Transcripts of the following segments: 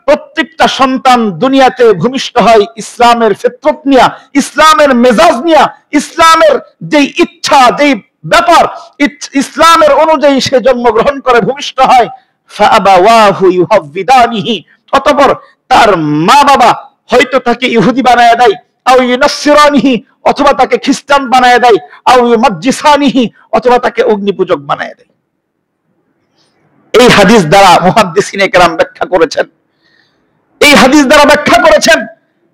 প্রত্যেকটা সন্তান দুনিয়াতে ভূমিষ্ঠ হয় ইসলামের ফিতরত নিয়া, ইসলামের মেজাজ নিয়া, ইসলামের যে ইচ্ছা, যে ব্যাপার ইসলামের অনুযায়ী সে জন্মগ্রহণ করে ভূমিষ্ঠ হয়। ফাআবাওয়াহু ইউহাব্বিদানিহি, অতঃপর তার মা বাবা হয়তো তাকে ইহুদি বানায় দেয়, আও ইউনাসসিরানিহি, অথবা তাকে খ্রিস্টান বানায় দেয়, আও ইউমাজ্জিসানিহি, অথবা তাকে অগ্নিপূজক বানায় দেয়। এই হাদিস দ্বারা মুহাদ্দিসিনে কেরাম ব্যাখ্যা করেছেন, এই হাদিস দ্বারা ব্যাখ্যা করেছেন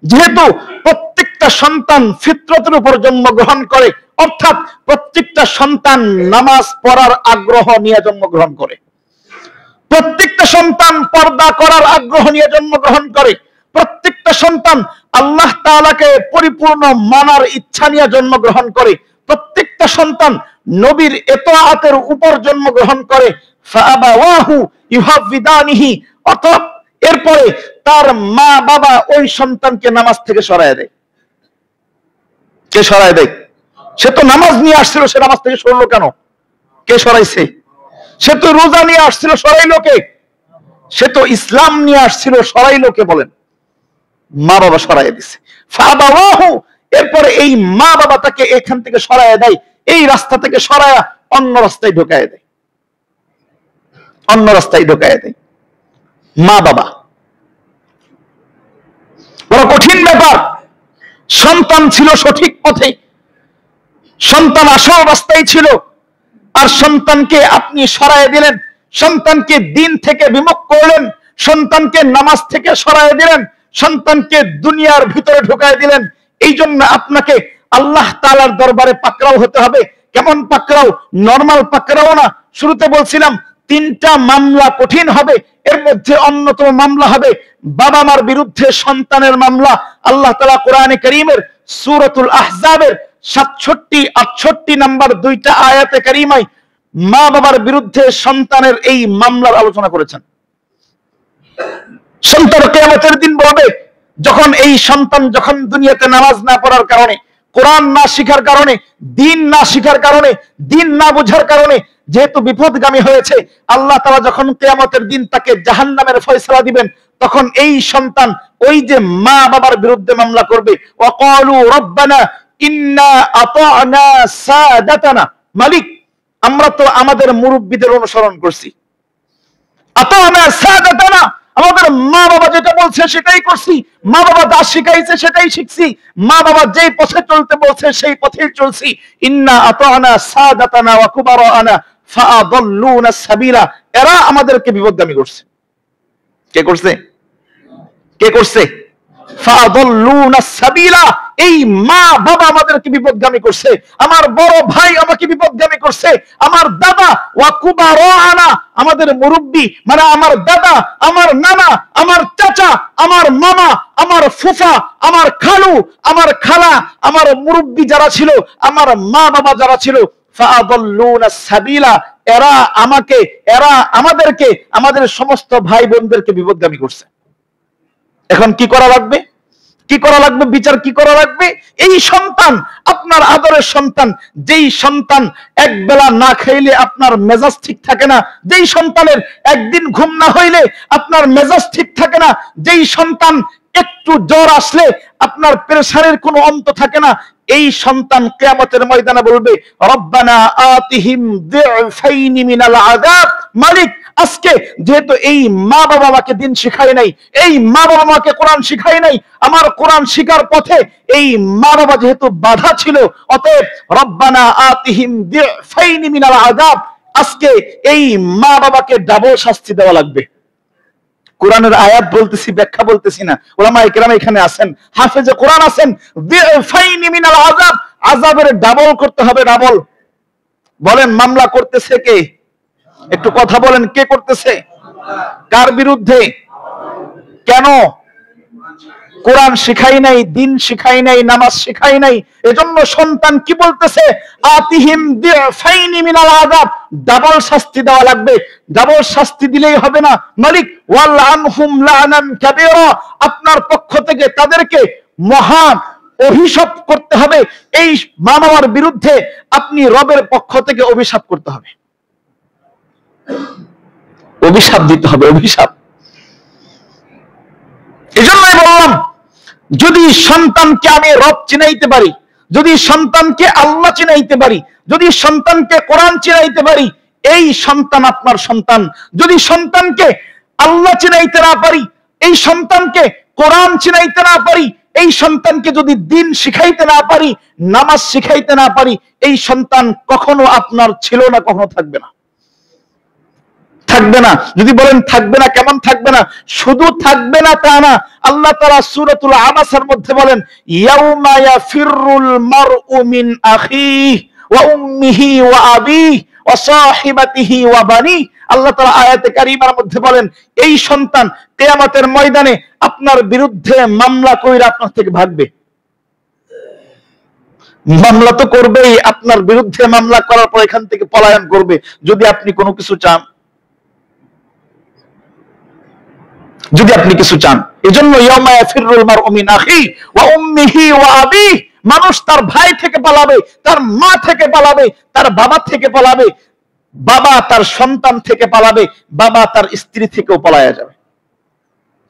যেহেতু প্রত্যেকটা সন্তান ফিতরতের উপর জন্মগ্রহণ করে, অর্থাৎ প্রত্যেকটা সন্তান নামাজ পড়ার আগ্রহ নিয়ে জন্মগ্রহণ করে, প্রত্যেকটা সন্তান পর্দা করার আগ্রহ নিয়ে জন্মগ্রহণ করে, প্রত্যেকটা সন্তান আল্লাহ তাআলাকে পরিপূর্ণ মানার ইচ্ছা নিয়ে জন্মগ্রহণ করে, প্রত্যেকটা সন্তান নবীর ইতাআতের উপর জন্মগ্রহণ করে। ফাআবাওয়াহু ইউহাব্বিদানিহি, অর্থাৎ এরপরে তার মা বাবা ওই সন্তানকে নামাজ থেকে সরায় দেয়। কে সরায় দেয়? সে তো নামাজ নিয়ে আসছিল, সে নামাজ থেকে সরলো কেন? কে সরাইছে? সে তো রোজা নিয়ে আসছিল, সরাইলো কে? সে তো ইসলাম নিয়ে আসছিল, সরাইলো কে বলেন? মা বাবা সরাই দিছে। ফাআবাওয়াহু, এরপরে এই মা বাবা তাকে এখান থেকে সরায় দেয়, এই রাস্তা থেকে সরায়া অন্য রাস্তায় ঢোকায় দেয়, অন্য রাস্তায় ঢোকায় দেয়। মা বাবা বড় কঠিন ব্যাপার। সন্তান ছিল সঠিক পথে, সন্তান আসল রাস্তায় ছিল, আর সন্তানকে আপনি সরায় দিলেন, সন্তানকে দিন থেকে বিমুখ করলেন, সন্তানকে নামাজ থেকে সরায় দিলেন, সন্তানকে দুনিয়ার ভিতরে ঢোকায় দিলেন। এই জন্য আপনাকে আল্লাহ তাআলার দরবারে পাকড়াও হতে হবে। কেমন পাকড়াও? নরমাল পাকড়াও না। শুরুতে বলছিলাম 3টা মামলা কঠিন হবে, এর মধ্যে অন্যতম মামলা হবে বাবা মার বিরুদ্ধে সন্তানের মামলা। আল্লাহ তাআলা কোরআনে কারীমের সূরাতুল আহজাবের 67-68 নাম্বার 2টা আয়াতে কারীমায় মা বাবার বিরুদ্ধে সন্তানের এই মামলার আলোচনা করেছেন। সন্তান কিয়ামতের দিন বলবে, যখন এই সন্তান যখন দুনিয়াতে নামাজ না পড়ার কারণে, কোরআন না শিখার কারণে, দিন না শিখার কারণে, দিন না বোঝার কারণে যেহেতু বিপদগামী হয়েছে, আল্লাহ তাআলা যখন কিয়ামতের দিন তাকে জাহান্নামের ফয়সালা দিবেন, তখন এই সন্তান ওই যে মা বাবার বিরুদ্ধে মামলা করবে। ওয়াকালু রব্বানা ইন্না আতা'না সাদাতানা, মালিক আমরা তো আমাদের মুরব্বিদের অনুসরণ করছি, আতা'না সাদাতানা, আমাদের মা বাবা যেটা বলছে সেটাই করছি, মা বাবা যা শিখাইছে সেটাই শিখছি, মা বাবা যেই পথে চলতে বলছে সেই পথেই চলছি। ইন্না আতা'না সাদাতানা ওয়া কুবারানা ফাআদাল্লুনা সাবিলা, এরা আমাদেরকে বিপদগামী করছে। কে করছে? কে করছে? ফাআদাল্লুনা সাবিলা, এই মা বাবা আমাদেরকে বিপদগামী করছে, আমার বড় ভাই আমাকে বিপদগামী করছে, আমার দাদা ওয়া কুবারানা, আমাদের মুরব্বি মানে আমার দাদা, আমার নানা, আমার চাচা, আমার মামা, আমার ফুফা, আমার খালু, আমার খালা, আমার মুরব্বি যারা ছিল, আমার মা বাবা যারা ছিল, ফাআদাল্লুনা সাবিলা, এরা আমাকে, এরা আমাদেরকে, আমাদের সমস্ত ভাই বোনদেরকে বিপদগামী করছে। এখন কি করা লাগবে? কি করা লাগবে? বিচার কি করা লাগবে? এই সন্তান, আপনার আদরের সন্তান, যেই সন্তান এক বেলা না খাইলে আপনার মেজাজ ঠিক থাকে না, যেই সন্তানের একদিন ঘুম না হইলে আপনার মেজাজ ঠিক থাকে না, যেই সন্তান একটু জ্বর আসলে আপনার প্রেসারের কোনো অন্ত থাকে না, এই সন্তান কিয়ামতের ময়দানে বলবে রব্বানা আতিহিম যিফাইনি মিনাল আযাব, মালিক আজকে যেহেতু এই মা বাবা আমাকে দিন শিখায় নাই, এই মা বাবা আমাকে কোরআন শিখায় নাই, আমার কোরআন শিখার পথে এই মা বাবা যেহেতু বাধা ছিল, অতএব রব্বানা আতিহিম যিফাইনি মিনাল আযাব, আজকে এই মা বাবাকে ডাবল শাস্তি দেওয়া লাগবে। কোরআনের আয়াত বলতেছি, ব্যাখ্যা বলতেছি না। উলামায়ে কেরাম এখানে আছেন, হাফেজে কোরআন আছেন। যিফাইনি মিনাল আযাব, আযাবের ডাবল করতে হবে, ডাবল। বলেন মামলা করতেছে কে? একটু কথা বলেন, কে করতেছে? কার বিরুদ্ধে? কেন? কোরআন শিখাই নাই, দিন শিখাই নাই, নামাজ শিখাই নাই। এজন্য সন্তান কি বলতেছে? আতিহিম যিফাইনি মিনাল আযাব, ডাবল শাস্তি দেওয়া লাগবে। ডাবল শাস্তি দিলেই হবে না, মালিক ওয়াল আনহুম লানান কাবীরা, আপনার পক্ষ থেকে তাদেরকে মহান অভিশাপ করতে হবে। এই মা বাবার বিরুদ্ধে আপনি রবের পক্ষ থেকে অভিশাপ করতে হবে, অভিশাপ দিতে হবে, অভিশাপ। এজন্যই বললাম, যদি সন্তানকে আমি রব চিনাইতে পারি, যদি সন্তানকে আল্লাহ চিনাইতে পারি, যদি সন্তানকে কোরআন চিনাইতে পারি, এই সন্তান আপনার সন্তান। যদি সন্তানকে আল্লাহ চিনাইতে না পারি, এই সন্তানকে কোরআন চিনাইতে না পারি, এই সন্তানকে যদি দিন শিখাইতে না পারি, নামাজ শিখাইতে না পারি, এই সন্তান কখনো আপনার ছিল না, কখনো থাকবে না। থাকবে না। যদি বলেন থাকবে না, কেমন থাকবে না? শুধু থাকবে না তা না, আল্লাহ তাআলা সূরাতুল আবাসার মধ্যে বলেন, ইয়াউমা ইয়াফিরুল মারউ মিন আখিহি ওয়া উম্মিহি ওয়া আবিহি ওয়া সাহিবাতিহি ওয়া বানি। আল্লাহ তাআলা আয়াতে কারিমার মধ্যে বলেন, এই সন্তান কিয়ামতের ময়দানে আপনার বিরুদ্ধে মামলা কইরা আপনার থেকে ভাগবে। মামলা তো করবেই, আপনার বিরুদ্ধে মামলা করার পর এখান থেকে পলায়ন করবে যদি আপনি কোনো কিছু চান, যদি আপনি কিছু চান। এজন্য ইয়াউমা ইয়াফিরুল মারউ মিন আখিহি ওয়া উম্মিহি ওয়া আবিহি, মানুষ তার ভাই থেকে পালাবে, তার মা থেকে পালাবে, তার বাবা থেকে পালাবে, বাবা তার সন্তান থেকে পালাবে, বাবা তার স্ত্রী থেকেও পলায়া যাবে।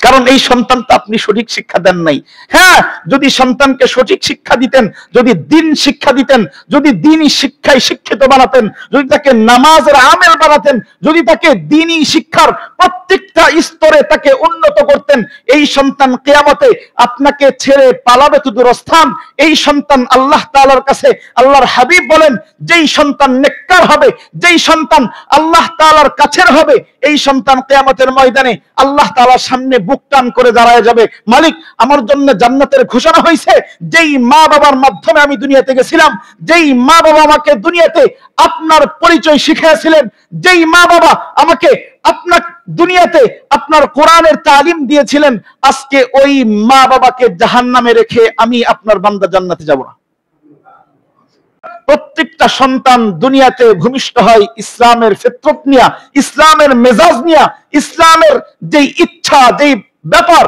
কারণ এই সন্তানটা আপনি সঠিক শিক্ষা দেন নাই। হ্যাঁ, যদি সন্তানকে সঠিক শিক্ষা দিতেন, যদি দিন শিক্ষা দিতেন, যদি দিনই শিক্ষায় শিক্ষিত বানাতেন, যদি তাকে নামাজের আমেল বানাতেন, যদি তাকে দিনই শিক্ষার প্রত্যেকটা স্তরে তাকে উন্নত করতেন, এই সন্তান কিয়ামতে আপনাকে ছেড়ে পালাবে তো দূরস্থান। এই সন্তান আল্লাহ তাআলার কাছে, আল্লাহর হাবিব বলেন, যেই সন্তান নেককার হবে, যেই সন্তান আল্লাহ তাআলার কাছের হবে, এই সন্তান কিয়ামতের ময়দানে আল্লাহ তাআলার সামনে বুক টান করে দাঁড়ায় যাবে, মালিক আমার জন্য জান্নাতের ঘোষণা হয়েছে। যেই মা বাবার মাধ্যমে আমি দুনিয়াতে গেছিলাম, যেই মা বাবা আমাকে দুনিয়াতে আপনার পরিচয় শিখিয়েছিলেন, যেই মা বাবা আমাকে আপনার দুনিয়াতে আপনার কোরআনের তালিম দিয়েছিলেন, আজকে ওই মা বাবাকে জাহান্নামে রেখে আমি আপনার বান্দা জান্নাতে যাব না। প্রত্যেকটা সন্তান দুনিয়াতে ভূমিষ্ঠ হয় ইসলামের ফিতরত নিয়া, ইসলামের মেজাজ নিয়া, ইসলামের যে ইচ্ছা, যে ব্যাপার,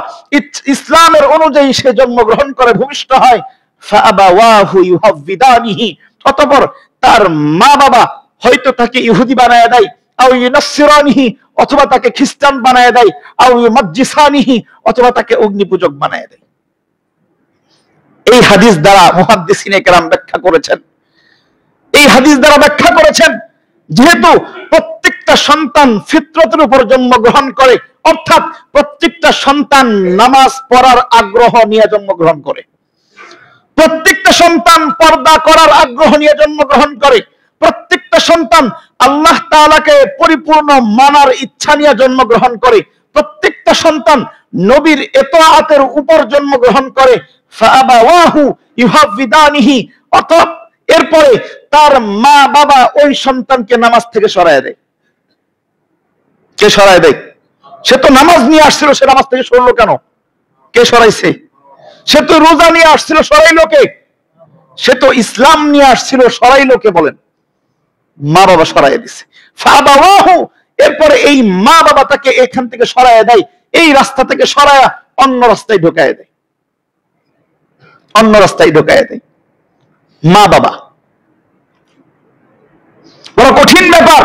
ইসলামের অনুযায়ী সে জন্মগ্রহণ করে, ভূমিষ্ঠ হয়। ফাআবাওয়াহু ইউহাব্বিদানিহি, অতঃপর তার মা বাবা হয়তো তাকে ইহুদি বানায় দেয়, আও ইউনাসসিরানিহি, অথবা তাকে খ্রিস্টান বানায় দেয়, আও ইউমাজ্জিসানিহি, অথবা তাকে অগ্নিপূজক বানায় দেয়। এই হাদিস দ্বারা মুহাদ্দিসিনে কেরাম ব্যাখ্যা করেছেন, এই হাদিস দ্বারা ব্যাখ্যা করেছেন, যেহেতু প্রত্যেকটা সন্তান ফিতরতের উপর জন্মগ্রহণ করে, অর্থাৎ প্রত্যেকটা সন্তান নামাজ পড়ার আগ্রহ নিয়ে জন্মগ্রহণ করে, প্রত্যেকটা সন্তান পর্দা করার আগ্রহ নিয়ে জন্মগ্রহণ করে, প্রত্যেকটা সন্তান আল্লাহ তাআলাকে পরিপূর্ণ মানার ইচ্ছা নিয়ে জন্মগ্রহণ করে, প্রত্যেকটা সন্তান নবীর ইতাআতের উপর জন্মগ্রহণ করে। ফাআবাওয়াহু ইউহাব্বিদানিহি, অতঃপর এরপরে তার মা বাবা ওই সন্তানকে নামাজ থেকে সরায় দেয়। কে সরায় দেয়? সে তো নামাজ নিয়ে আসছিল, সে নামাজ থেকে সরলো কেন? কে সরাইছে? সে তো রোজা নিয়ে আসছিল, সরাইলো কে? সে তো ইসলাম নিয়ে আসছিল, সরাইলো কে? বলেন। মা বাবা সরাই দিছে। ফাআবাওয়াহু, এরপরে এই মা বাবা তাকে এখান থেকে সরায় দেয়, এই রাস্তা থেকে সরায়া অন্য রাস্তায় ঢোকায় দেয়, অন্য রাস্তায় ঢোকায় দেয়। মা বাবা বড় কঠিন ব্যাপার।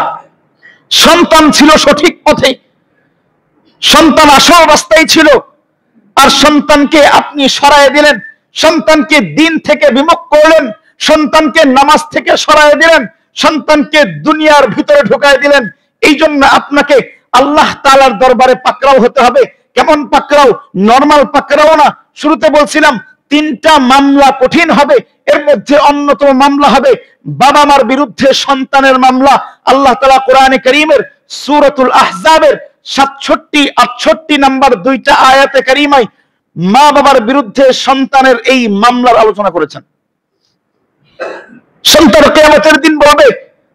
সন্তান ছিল সঠিক পথে, সন্তান আসল রাস্তায় ছিল, আর সন্তানকে আপনি সরায় দিলেন, সন্তানকে দিন থেকে বিমুখ করলেন, সন্তানকে নামাজ থেকে সরায় দিলেন, সন্তানকে দুনিয়ার ভিতরে ঢোকায় দিলেন। এই জন্য আপনাকে আল্লাহ তাআলার দরবারে পাকড়াও হতে হবে। কেমন পাকড়াও? নরমাল পাকড়াও না। শুরুতে বলছিলাম তিনটা মামলা কঠিন হবে, এর মধ্যে অন্যতম মামলা হবে বাবা মার বিরুদ্ধে সন্তানের মামলা। আল্লাহ তাআলা কোরআনে কারীমের সূরাতুল আহজাবের 67-68 নাম্বার দুইটা আয়াতে কারীমায় মা বাবার বিরুদ্ধে সন্তানের এই মামলার আলোচনা করেছেন। সন্তান কিয়ামতের দিন বলবে,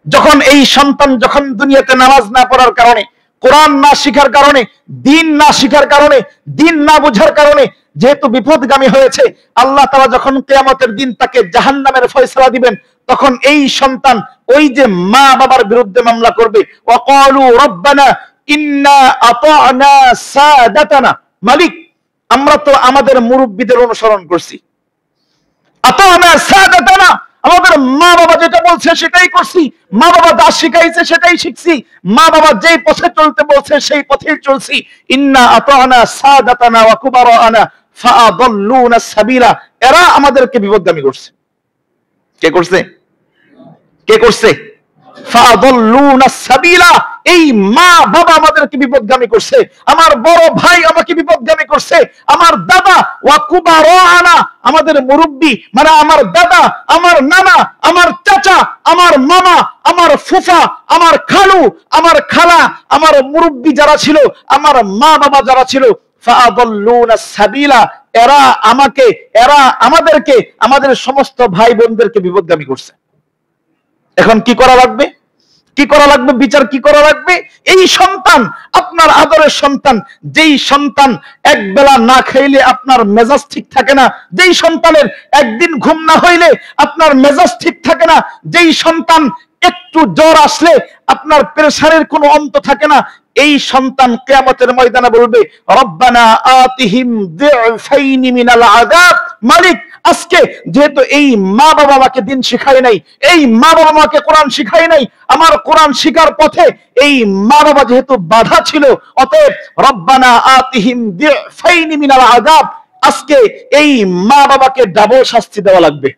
যখন এই সন্তান যখন দুনিয়াতে নামাজ না পড়ার কারণে, কোরআন না শিখার কারণে, দিন না শিখার কারণে, দিন না বোঝার কারণে যেহেতু বিপদগামী হয়েছে, আল্লাহ তাআলা যখন কিয়ামতের দিন তাকে জাহান্নামের ফয়সালা দিবেন, তখন এই সন্তান ওই যে মা বাবার বিরুদ্ধে মামলা করবে। ওয়াকালু রব্বানা ইন্না আতা'না সাদাতানা, মালিক আমরা তো আমাদের মুরব্বিদের অনুসরণ করছি, আতা'না সাদাতানা, আমাদের মা বাবা যেটা বলছে সেটাই করছি, মা বাবা যা শিখাইছে সেটাই শিখছি, মা বাবা যেই পথে চলতে বলছে সেই পথেই চলছি। ইন্না আতানা সাদাতানা ওয়া কুবারানা ফাআদাল্লুনা সাবিলা, এরা আমাদেরকে বিপদগামী করছে। কে করছে? কে করছে? ফাআদাল্লুনা সাবিলা, এই মা বাবা আমাদেরকে বিপদগামী করছে, আমার বড় ভাই আমাকে বিপদগামী করছে, আমার দাদা ওয়া কুবারানা, আমাদের মুরব্বি মানে আমার দাদা, আমার নানা, আমার চাচা, আমার মামা, আমার ফুফা, আমার খালু, আমার খালা, আমার মুরব্বি যারা ছিল, আমার মা বাবা যারা ছিল, ফাআদাল্লুনা সাবিলা, এরা আমাদেরকে, আমাদের সমস্ত ভাই বোনদেরকে বিপদগামী করছে। এখন কি করা লাগবে? কি করা লাগবে? বিচার কি করা লাগবে? এই সন্তান, আপনার আদরের সন্তান, যেই সন্তান এক বেলা না খাইলে আপনার মেজাজ ঠিক থাকে না, যেই সন্তানের একদিন ঘুম না হইলে আপনার মেজাজ ঠিক থাকে না, যেই সন্তান একটু জ্বর আসলে আপনার প্রেসারের কোনো অন্ত থাকে না, এই সন্তান কিয়ামতের ময়দানে বলবে, রব্বানা আতিহিম যিফাইনি মিনাল আযাব। মালিক, আজকে যেহেতু এই মা বাবা আমাকে দিন শিখায় নাই, এই মা বাবা আমাকে কোরআন শিখায় নাই, আমার কোরআন শিখার পথে এই মা বাবা যেহেতু বাধা ছিল, অতএব রব্বানা আতিহিম যিফাইনি মিনাল আযাব, আজকে এই মা বাবাকে ডাবল শাস্তি দেওয়া লাগবে।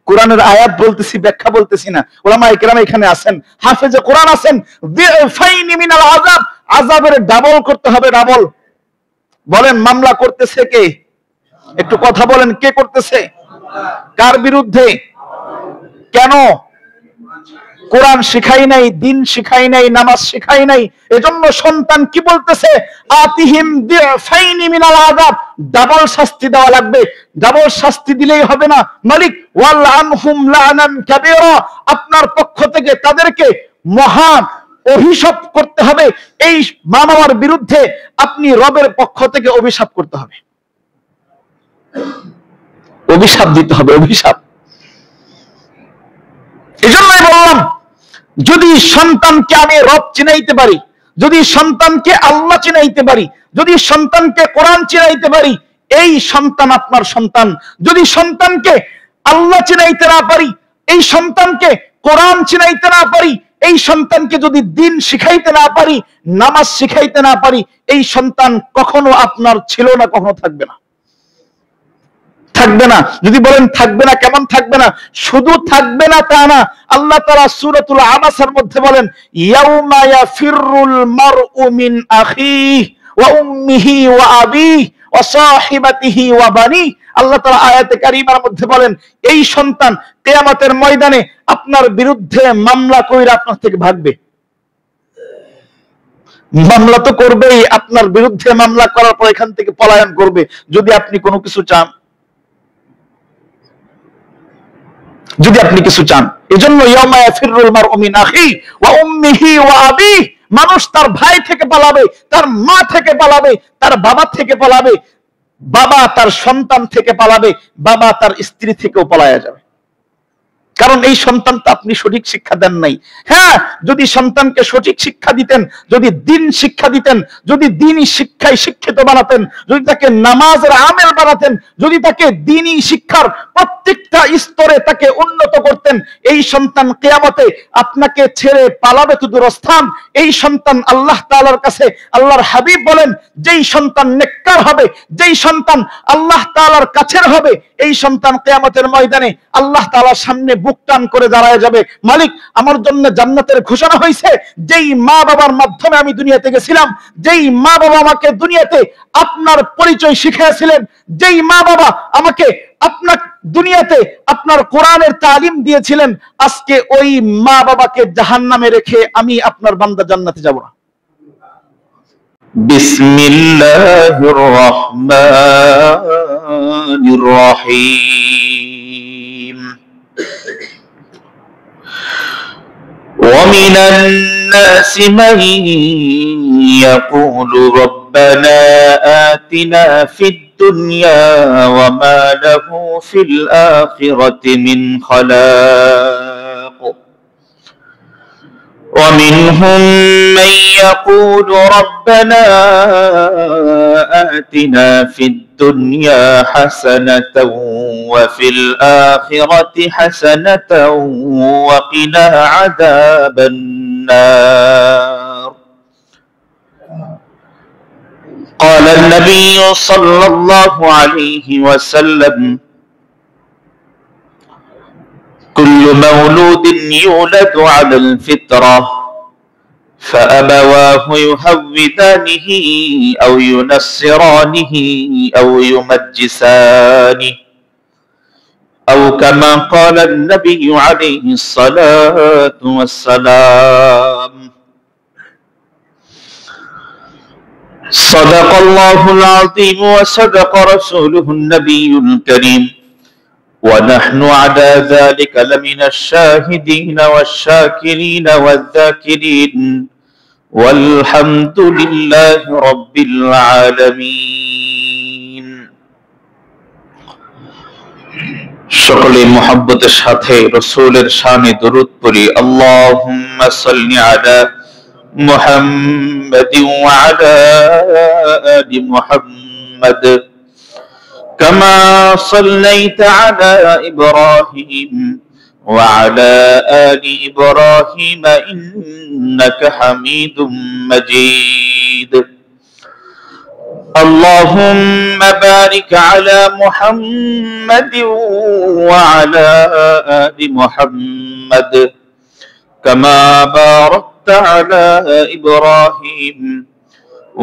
কোরআনের আয়াত বলতেছি, ব্যাখ্যা বলতেছি না। উলামায়ে কেরাম এখানে আছেন, হাফেজে কোরআন আছেন। যিফাইনি মিনাল আযাব, আযাবের ডাবল করতে হবে, ডাবল। বলেন মামলা করতেছে কে? একটু কথা বলেন, কে করতেছে? কার বিরুদ্ধে? কেন? কোরআন শিখাই নাই, দিন শিখাই নাই, নামাজ শিখাই নাই। এজন্য সন্তান কি বলতেছে? আতিহিম যিফাইনি মিনাল আযাব, ডাবল শাস্তি দেওয়া লাগবে। ডাবল শাস্তি দিলেই হবে না, মালিক ওয়াল আনহুম লানান কাবীরা, আপনার পক্ষ থেকে তাদেরকে মহান অভিশাপ করতে হবে। এই মা বাবার বিরুদ্ধে আপনি রবের পক্ষ থেকে অভিশাপ করতে হবে, অভিশাপ দিতে হবে, অভিশাপ। এজন্যই বললাম, যদি সন্তানকে আমি রব চিনাইতে পারি, যদি সন্তানকে আল্লাহ চিনাইতে পারি, যদি সন্তানকে কোরআন চিনাইতে পারি, এই সন্তান আপনার সন্তান। যদি সন্তানকে আল্লাহ চিনাইতে না পারি, এই সন্তানকে কোরআন চিনাইতে না পারি, এই সন্তানকে যদি দিন শিখাইতে না পারি, নামাজ শিখাইতে না পারি, এই সন্তান কখনো আপনার ছিল না, কখনো থাকবে না, থাকবে না। যদি বলেন থাকবে না, কেমন থাকবে না? শুধু থাকবে না তা না, আল্লাহ তাআলা সূরাতুল আবাসার মধ্যে বলেন, ইয়াউমা ইয়াফিরুল মারউ মিন আখিহি ওয়া উম্মিহি ওয়া আবিহি ওয়া সাহিবাতিহি ওয়া বানি। আল্লাহ তাআলা আয়াতে কারিমার মধ্যে বলেন, এই সন্তান কিয়ামতের ময়দানে আপনার বিরুদ্ধে মামলা কইরা আপনার থেকে ভাগবে। মামলা তো করবেই, আপনার বিরুদ্ধে মামলা করার পর এখান থেকে পলায়ন করবে, যদি আপনি কোনো কিছু চান, যদি আপনি কিছু চান। এজন্য ইয়াউমা ইয়াফিরুল মারউ মিন আখিহি ওয়া উম্মিহি ওয়া আবিহি, মানুষ তার ভাই থেকে পালাবে, তার মা থেকে পালাবে, তার বাবা থেকে পালাবে, বাবা তার সন্তান থেকে পালাবে, বাবা তার স্ত্রী থেকেও পালায়া যাবে। কারণ এই সন্তানটা আপনি সঠিক শিক্ষা দেন নাই। হ্যাঁ, যদি সন্তানকে সঠিক শিক্ষা দিতেন, যদি দিন শিক্ষা দিতেন, যদি দিনই শিক্ষায় শিক্ষিত বানাতেন, যদি তাকে নামাজের আমেল বানাতেন, যদি তাকে দিনই শিক্ষার প্রত্যেকটা স্তরে তাকে উন্নত করতেন, এই সন্তান কিয়ামতে আপনাকে ছেড়ে পালাবে তো দূরস্থান। এই সন্তান আল্লাহ তাআলার কাছে, আল্লাহর হাবিব বলেন, যেই সন্তান নেককার হবে, যেই সন্তান আল্লাহ তাআলার কাছের হবে, এই সন্তান কিয়ামতের ময়দানে আল্লাহ তাআলার সামনে বুক টান করে দাঁড়ায় যাবে, মালিক আমার জন্য জান্নাতের ঘোষণা হয়েছে। যেই মা বাবার মাধ্যমে আমি দুনিয়াতে গেছিলাম, যেই মা বাবা আমাকে দুনিয়াতে আপনার পরিচয় শিখিয়েছিলেন, যেই মা বাবা আমাকে আপনার দুনিয়াতে আপনার কোরআনের তালিম দিয়েছিলেন, আজকে ওই মা বাবাকে জাহান্নামে রেখে আমি আপনার বান্দা জান্নাতে যাব না। বিসমিল্লাহির রহমানির রহিম। ومن الناس من يقول ربنا آتنا في الدنيا وما له في الآخرة من خلاق ومنهم من يقول ربنا آتنا في الدنيا الدنيا حسنة وفي الآخرة حسنة وقنا عذاب النار. قال النبي صلى الله عليه وسلم: كل مولود يولد على الفطرة فأبواه يهودانه أو ينصرانه أو يمجسانه أو كما قال النبي عليه الصلاة والسلام. صدق الله العظيم وصدق رسوله النبي الكريم ونحن على ذلك لمن الشاهدين والشاكرين والذاكرين والحمد لله رب العالمين. সকলে মুহাব্বতের সাথে রাসূলের শানে দরুদ পড়ি। আল্লাহুম্মা সাল্লি আলা মুহাম্মাদ ওয়া আলা আলি মুহাম্মাদ كما صليت على إبراهيم وعلى آل إبراهيم إنك حميد مجيد. اللهم بارك على محمد وعلى آل محمد كما باركت على إبراهيم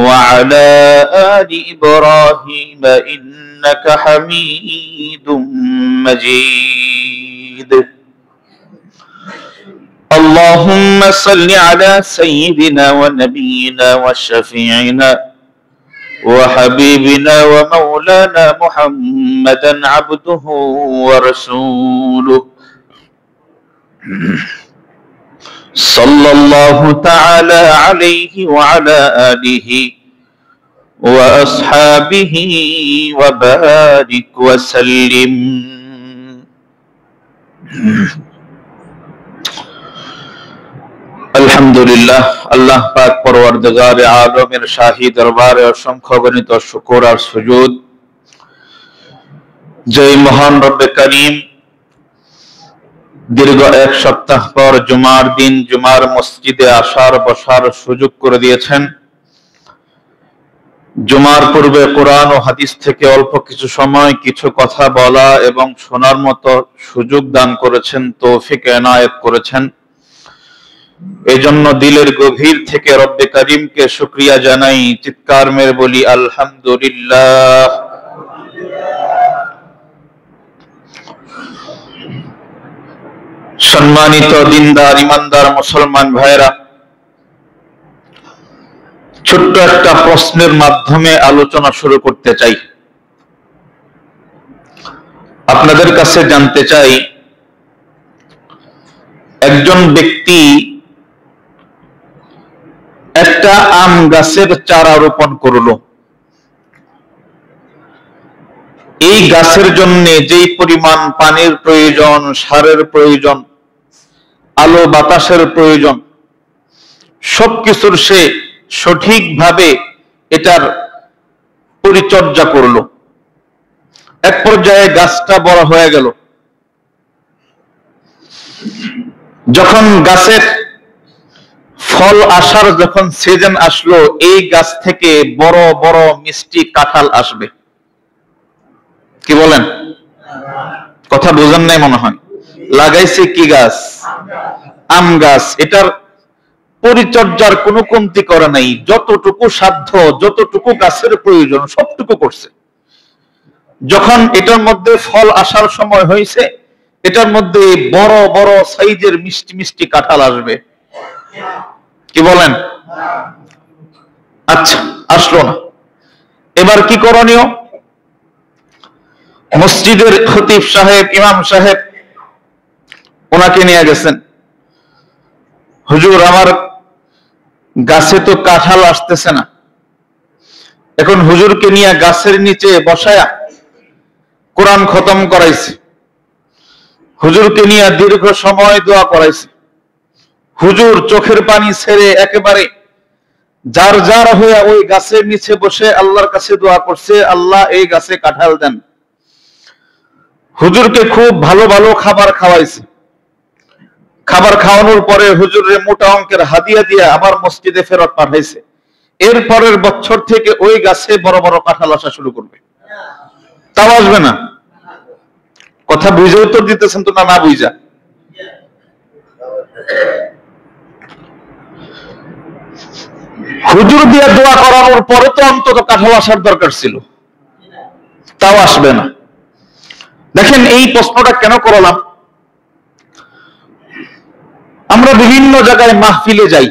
وعلى آل إبراهيم إنك حميد مجيد. اللهم صل على سيدنا ونبينا وشفيعنا وحبيبنا ومولانا محمدا عبده ورسوله صلى الله تعالى عليه وعلى آله وأصحابه وبارك وسلم. আলহামদুলিল্লাহ, আল্লাহ পাক পরওয়ারদিগারে আলমের শাহী দরবারে অসংখ্য গণিত শুকর আর সুজুদ যে মহান রব্বে করিম দীর্ঘ এক সপ্তাহ পর জুমার দিন জুমার মসজিদে আসার বসার সুযোগ করে দিয়েছেন। জুমার পূর্বে কোরআন ও হাদিস থেকে অল্প কিছু সময় কিছু কথা বলা এবং শোনার মতো সুযোগ দান করেছেন, তৌফিক এনায়েত করেছেন। এজন্য দিলের গভীর থেকে রব্বে করিমকে শুকরিয়া জানাই, চিৎকার মেরে বলি আলহামদুলিল্লাহ। সম্মানিত দিনদার ইমানদার মুসলমান ভাইরা, ছোট্ট একটা প্রশ্নের মাধ্যমে আলোচনা শুরু করতে চাই। আপনাদের কাছে জানতে চাই, একজন ব্যক্তি একটা আম গাছের চারা রোপণ করলো। এই গাছের জন্য যেই পরিমাণ পানির প্রয়োজন, সারের প্রয়োজন, আলো বাতাসের প্রয়োজন, সবকিছুর সে সঠিকভাবে এটার পরিচর্যা করলো। এক পর্যায়ে গাছটা বড় হয়ে গেল। যখন গাছের ফল আসার যখন সিজন আসলো, এই গাছ থেকে বড় বড় মিষ্টি কাঁঠাল আসবে। কি বলেন? কথা বোঝেন নাই মনে হয়। লাগাইছে কি গাছ? আম গাছ। এটার পরিচর্যার কোনো কমতি করে নাই, যতটুকু সাধ্য, যতটুকু গাছের প্রয়োজন সবটুকু করছে। যখন এটার মধ্যে ফল আসার সময় হয়েছে, এটার মধ্যে বড় বড় সাইজের মিষ্টি মিষ্টি কাঁঠাল আসবে। কি বলেন? আচ্ছা, আসলো না। এবার কি করণীয়? মসজিদের খতিব সাহেব, ইমাম সাহেব ওনাকে নিয়ে গেছেন। হুজুর, আমার গাছে তো কাঁঠাল আসতেছে না। এখন হুজুরকে নিয়ে গাছের নিচে বসায়া কোরআন খতম করাইছে, হুজুরকে নিয়ে দীর্ঘ সময় দোয়া করাইছে। হুজুর চোখের পানি ছেড়ে একেবারে যার যার হয়ে ওই গাছের নিচে বসে আল্লাহর কাছে দোয়া করছে, আল্লাহ এই গাছে কাঁঠাল দেন। হুজুরকে খুব ভালো ভালো খাবার খাওয়াইছে। খাবার খাওয়ানোর পরে হুজুরের মোটা অঙ্কের হাদিয়া দিয়ে আবার মসজিদে ফেরত পাঠাইছে। এর পরের বছর থেকে ওই গাছে বড় বড় কাঁঠাল আসা শুরু করবে। তাও আসবে না? কথা বুঝে উত্তর দিতেছেন তো না বুঝা? হুজুর দিয়ে দোয়া করানোর পরে তো অন্তত কাঁঠাল আসার দরকার ছিল, তাও আসবে না। দেখেন এই প্রশ্নটা কেন করলাম? আমরা বিভিন্ন জায়গায় মাহফিলে যাই,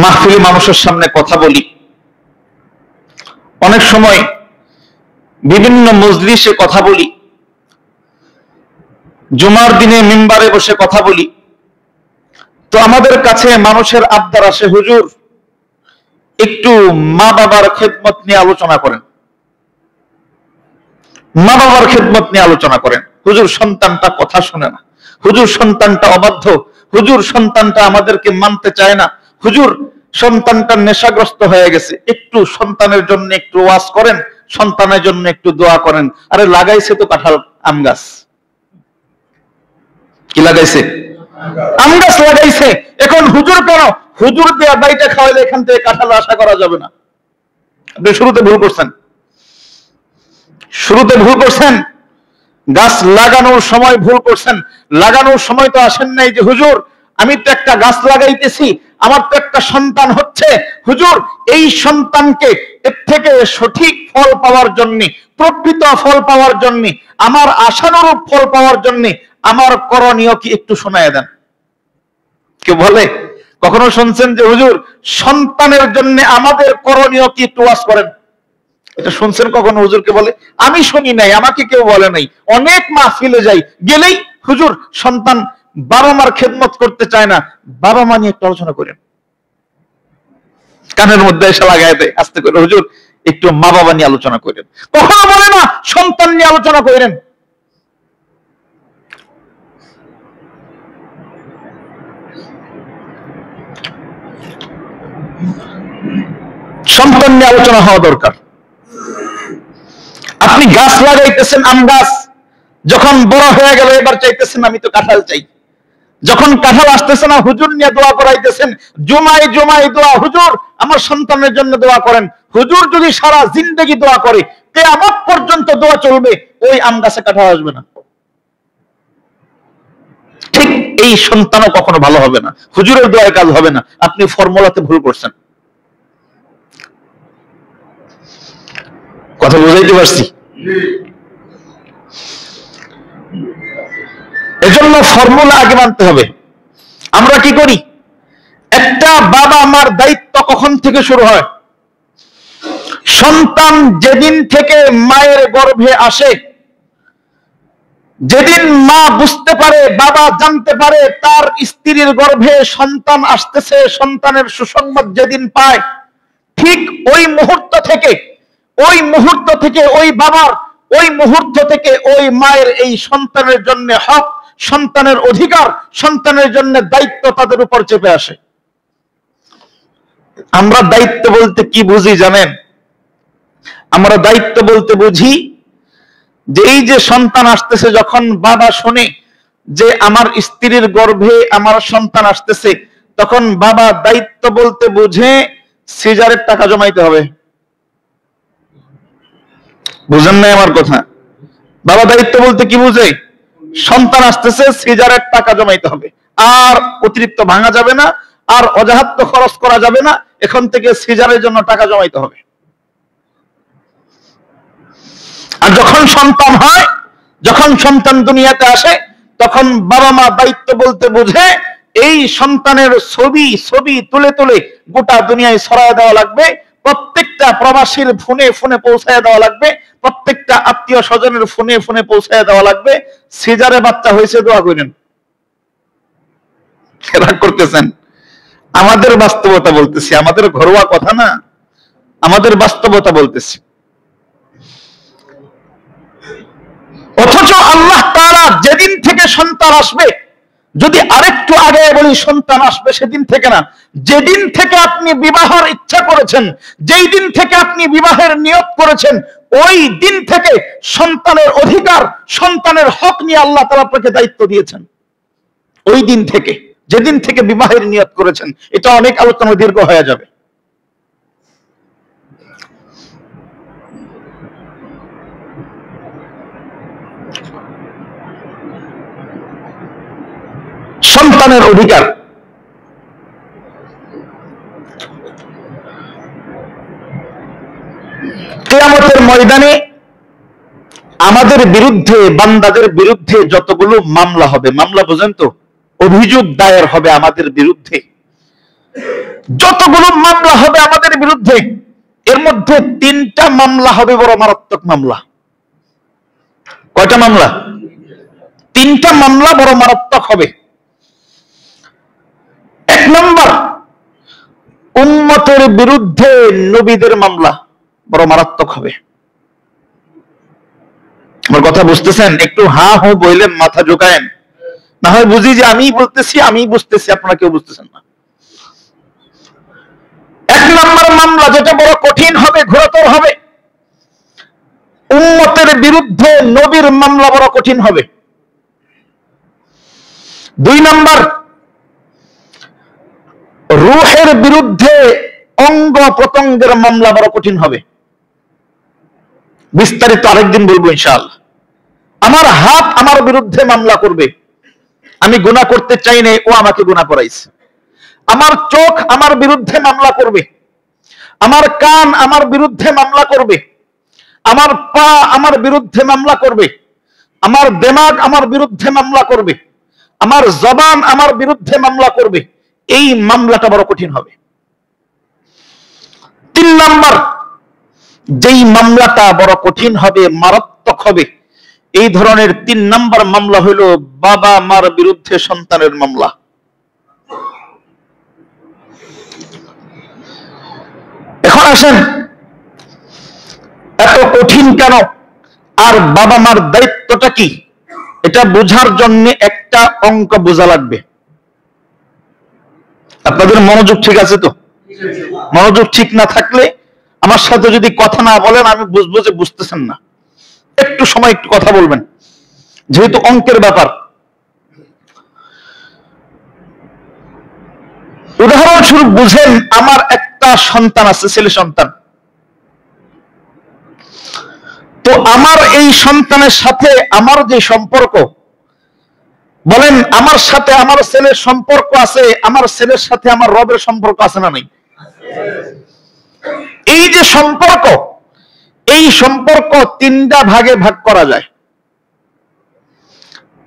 মাহফিলে মানুষের সামনে কথা বলি, অনেক সময় বিভিন্ন মজলিসে কথা বলি, জুমার দিনে মিম্বারে বসে কথা বলি। তো আমাদের কাছে মানুষের আবদার আসে, হুজুর একটু মা বাবার খেদমত নিয়ে আলোচনা করেন, মা বাবার খেদমত নিয়ে আলোচনা করেন। হুজুর সন্তানটা কথা শুনে না, হুজুর সন্তানটা অবাধ্য, হুজুর সন্তানটা আমাদেরকে মানতে চায় না, হুজুর সন্তানটা নেশাগ্রস্ত হয়ে গেছে, একটু সন্তানের জন্য একটু ওয়াজ করেন, সন্তানের জন্য একটু দোয়া করেন। আরে লাগাইছে তো কাঁঠাল আম গাছ, কি লাগাইছে? আম গাছ লাগাইছে। এখন হুজুর কেন? হুজুর দেয়া বাড়িটা খাওয়াইলে এখান থেকে কাঁঠাল আশা করা যাবে না। আপনি শুরুতে ভুল করছেন, শুরুতে ভুল করছেন, গাছ লাগানোর সময় ভুল করছেন। লাগানোর সময় তো আসেন নাই যে হুজুর আমি তো একটা গাছ লাগাইতেছি, আমার তো একটা সন্তান হচ্ছে, হুজুর এই সন্তানকে এর থেকে সঠিক ফল পাওয়ার জন্য, প্রকৃত ফল পাওয়ার জন্য, আমার আশানুরূপ ফল পাওয়ার জন্য আমার করণীয় কি একটু শোনায় দেন। কেউ বলে? কখনো শুনছেন যে হুজুর সন্তানের জন্য আমাদের করণীয় কি একটু ওয়াজ করেন? এটা শুনছেন কখনো হুজুরকে বলে? আমি শুনি নাই, আমাকে কেউ বলে নাই। অনেক মাহফিলে যাই, গেলেই হুজুর সন্তান বাবা মার খেদমত করতে চায় না, বাবা মা নিয়ে একটু আলোচনা করেন। কানের মধ্যে এসে লাগাই দেয় আস্তে করে, হুজুর একটু মা বাবা নিয়ে আলোচনা করেন। কখনো বলে না সন্তান নিয়ে আলোচনা করেন। সন্তান নিয়ে আলোচনা হওয়া দরকার। আপনি গাছ লাগাইতেছেন, আম গাছ, যখন বড় হয়ে গেল এবার চাইতেছেন আমি তো কাঁঠাল চাই। যখন কাঁঠাল আসতেছে না হুজুর নিয়ে দোয়া করাইতেছেন, জুমাই জুমাই দোয়া, হুজুর আমার সন্তানের জন্য দোয়া করেন। হুজুর যদি সারা জিন্দেগি দোয়া করে, কিয়ামত পর্যন্ত দোয়া চলবে, ওই আম গাছে কাঁঠাল আসবে না। ঠিক এই সন্তানও কখনো ভালো হবে না, হুজুরের দোয়ায় কাজ হবে না। আপনি ফর্মুলাতে ভুল করছেন। কথা বুঝাইতে পারছি? এজন্য ফর্মুলা আগে মানতে হবে। আমরা কি করি? একটা বাবা মার দায়িত্ব কখন থেকে শুরু হয়? সন্তান যেদিন থেকে মায়ের গর্ভে আসে, যেদিন মা বুঝতে পারে, বাবা জানতে পারে তার স্ত্রীর গর্ভে সন্তান আসতেছে, সন্তানের সুসংবাদ যেদিন পায়, ঠিক ওই মুহূর্ত থেকে ওই বাবার, ওই মুহূর্ত থেকে ওই মায়ের এই সন্তানের জন্য হক, সন্তানের অধিকার, সন্তানের জন্য দায়িত্ব তাদের উপর চেপে আসে। আমরা দায়িত্ব বলতে কি বুঝি জানেন? আমরা দায়িত্ব বলতে বুঝি যে এই যে সন্তান আসতেছে, যখন বাবা শুনে যে আমার স্ত্রীর গর্ভে আমার সন্তান আসতেছে, তখন বাবা দায়িত্ব বলতে বুঝে সিজারের টাকা জমাইতে হবে। বুঝেন নাই আমার কথা? বাবা দায়িত্ব বলতে কি বুঝে? সন্তান আসতেছে, সিজারের টাকা জমাইতে হবে, আর অতিরিক্ত ভাঙা যাবে না, আর অজাহাত্য খরচ করা যাবে না, এখন থেকে সিজারের জন্য টাকা জমাইতে হবে। আর যখন সন্তান হয়, যখন সন্তান দুনিয়াতে আসে, তখন বাবা মা দায়িত্ব বলতে বুঝে এই সন্তানের ছবি তুলে তুলে গোটা দুনিয়ায় ছড়ায় দেওয়া লাগবে, প্রত্যেকটা প্রবাসীর ফোনে ফোনে পৌঁছায় দেওয়া লাগবে, প্রত্যেকটা আত্মীয় স্বজনের ফোনে ফোনে পৌঁছায় দেওয়া লাগবে, সিজারে বাচ্চা হয়েছে দোয়া করেন। রাগ করতেছেন? আমাদের বাস্তবতা বলতেছি, আমাদের ঘরোয়া কথা না, আমাদের বাস্তবতা বলতেছি। অথচ আল্লাহ তাআলা যেদিন থেকে সন্তান আসবে, যদি আরেকটু আগে বলি সন্তান আসবে সেদিন থেকে না, যেদিন থেকে আপনি বিবাহের ইচ্ছা করেছেন, যেই দিন থেকে আপনি বিবাহের নিয়ত করেছেন, ওই দিন থেকে সন্তানের অধিকার, সন্তানের হক নিয়ে আল্লাহ তাআলা আপনাকে দায়িত্ব দিয়েছেন। ওই দিন থেকে, যেদিন থেকে বিবাহের নিয়ত করেছেন। এটা অনেক আলোচনা দীর্ঘ হয়ে যাবে। সন্তানের অধিকার, কিয়ামতের ময়দানে আমাদের বিরুদ্ধে, বান্দাদের বিরুদ্ধে যতগুলো মামলা হবে, মামলা বোঝেন তো, অভিযোগ দায়ের হবে আমাদের বিরুদ্ধে, যতগুলো মামলা হবে আমাদের বিরুদ্ধে, এর মধ্যে 3টা মামলা হবে বড় মারাত্মক মামলা। কয়টা মামলা? 3টা মামলা বড় মারাত্মক হবে। 1 নম্বর, উম্মতের বিরুদ্ধে নবীদের মামলা বড় মারাত্মক হবে। আমার কথা বুঝতেছেন? একটু হা হো বললেন, মাথা ঝুঁকায়েন, না হয় বুঝি যে আমি বলতেছি, আমি বুঝতেছি, আপনারা কেউ বুঝতেছেন না। 1 নম্বর মামলা যেটা বড় কঠিন হবে, ঘোরতর হবে, উম্মতের বিরুদ্ধে নবীর মামলা বড় কঠিন হবে। 2 নম্বর, রূহের বিরুদ্ধে অঙ্গ প্রত্যঙ্গের মামলা বড় কঠিন হবে। বিস্তারিত আরেকদিন বলবো ইনশাআল্লাহ। আমার হাত আমার বিরুদ্ধে মামলা করবে, আমি গুনাহ করতে চাই না, ও আমাকে গুনাহ করাইছে। আমার চোখ আমার বিরুদ্ধে মামলা করবে, আমার কান আমার বিরুদ্ধে মামলা করবে, আমার পা আমার বিরুদ্ধে মামলা করবে, আমার দিমাগ আমার বিরুদ্ধে মামলা করবে, আমার জবান আমার বিরুদ্ধে মামলা করবে। এই মামলাটা বড় কঠিন হবে। 3 নম্বর, যেই মামলাটা বড় কঠিন হবে, মারাত্মক হবে, এই ধরনের 3 নম্বর মামলা হলো বাবা মার বিরুদ্ধে সন্তানের মামলা। এখন আসেন, এত কঠিন কেন, আর বাবা মার দায়িত্বটা কি, এটা বোঝার জন্য একটা অঙ্ক বোঝা লাগবে। আপনাদের মনোযোগ ঠিক আছে তো? মনোযোগ ঠিক না থাকলে আমার সাথে যদি কথা না বলেন আমি বুঝবো যে বুঝতেছেন না। একটু সময় একটু কথা বলবেন, যেহেতু অঙ্কের ব্যাপার। উদাহরণস্বরূপ বুঝেন, আমার একটা সন্তান আছে, ছেলে সন্তান। তো আমার এই সন্তানের সাথে আমার যে সম্পর্ক, বলেন আমার সাথে আমার ছেলের সম্পর্ক আছে, আমার ছেলের সাথে আমার রবের সম্পর্ক আছে না নাই? এই যে সম্পর্ক, এই সম্পর্ক 3টা ভাগে ভাগ করা যায়।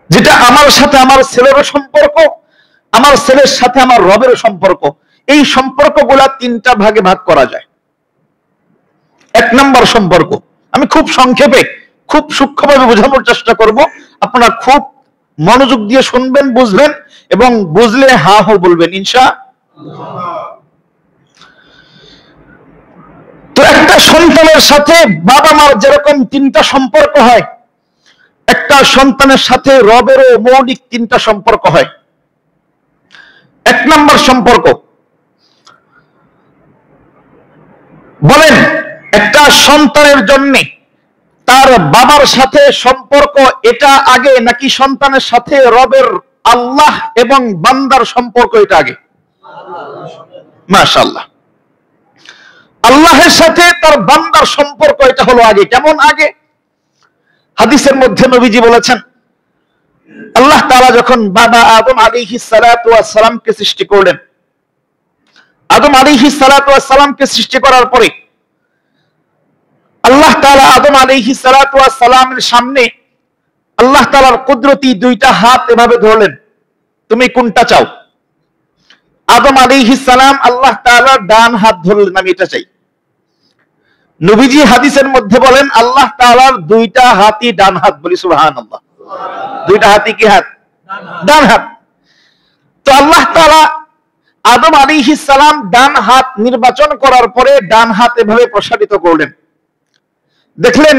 যেটা আমার সাথে আমার ছেলের সম্পর্ক, আমার ছেলের সাথে আমার রবের সম্পর্ক, এই সম্পর্কগুলা 3টা ভাগে ভাগ করা যায়। 1 নম্বর সম্পর্ক, আমি খুব সংক্ষেপে, খুব সূক্ষ্মভাবে বোঝানোর চেষ্টা করব, আপনারা খুব মনোযোগ দিয়ে শুনবেন, বুঝবেন, এবং বুঝলে হা হো বলবেন ইনশাআল্লাহ। তো একটা সন্তানের সাথে বাবা মার যেরকম 3টা সম্পর্ক হয়, একটা সন্তানের সাথে রবেরও মৌলিক 3টা সম্পর্ক হয়। 1 নম্বর সম্পর্ক, বলেন একটা সন্তানের জন্য তার বাবার সাথে সম্পর্ক এটা আগে, নাকি সন্তানের সাথে রবের, আল্লাহ এবং বান্দার সম্পর্ক এটা আগে? মাশাআল্লাহ, আল্লাহের সাথে তার বান্দার সম্পর্ক এটা হলো আগে। কেমন আগে? হাদিসের মধ্যে নবীজি বলেছেন, আল্লাহ তাআলা যখন বাবা আদম আলাইহিস সালাতু ওয়াস সালামকে সৃষ্টি করলেন, আদম আলাইহিস সালাতু ওয়াস সালামকে সৃষ্টি করার পরে আল্লাহ তাআলা আদম আলাইহিস সালাতু ওয়াস সালামের সামনে আল্লাহ তাআলার কুদরতি 2টা হাত এভাবে ধরলেন, তুমি কোনটা চাও? আদম আলাইহিস সালাম আল্লাহ তাআলার ডান হাত ধরলেন, আমি এটা চাই। নবীজি হাদিসের মধ্যে বলেন, আল্লাহ তাআলার 2টা হাতই ডান হাত, বলি সুবহানাল্লাহ। 2টা হাতই কি হাত? ডান হাত। তো আল্লাহ তাআলা আদম আলাইহিস সালাম ডান হাত নির্বাচন করার পরে ডান হাত এভাবে প্রসারিত করলেন। দেখলেন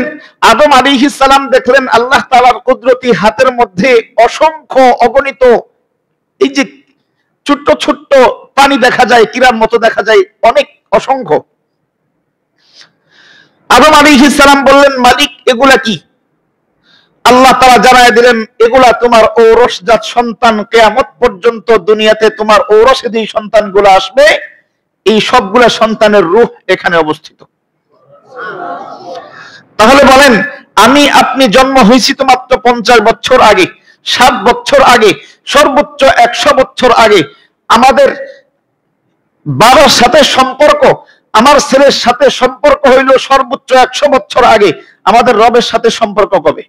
আদম আলাইহিস সালাম দেখলেন আল্লাহ তাআলার কুদরতি হাতের মধ্যে অসংখ্য অগণিত এই যে ছোট্ট ছোট্ট পানি দেখা যায়, কিরার মতো দেখা যায়, অনেক অসংখ্য। আদম আলাইহিস সালাম বললেন, মালিক এগুলা কি? আল্লাহ তাআলা জানায় দিলেন, এগুলা তোমার ঔরসজাত সন্তান। কিয়ামত পর্যন্ত দুনিয়াতে তোমার ঔরসে যে সন্তানগুলো আসবে, এই সবগুলা সন্তানের রূহ এখানে অবস্থিত। তাহলে বলেন, আমি আপনি জন্ম হয়েছি তো মাত্র 50 বছর আগে, 7 বছর আগে, সর্বোচ্চ 100 বছর আগে। আমাদের বাবার সাথে সম্পর্ক, আমার ছেলের সাথে সম্পর্ক হইল সর্বোচ্চ 100 বছর আগে। আমাদের রবের সাথে সম্পর্ক কবে?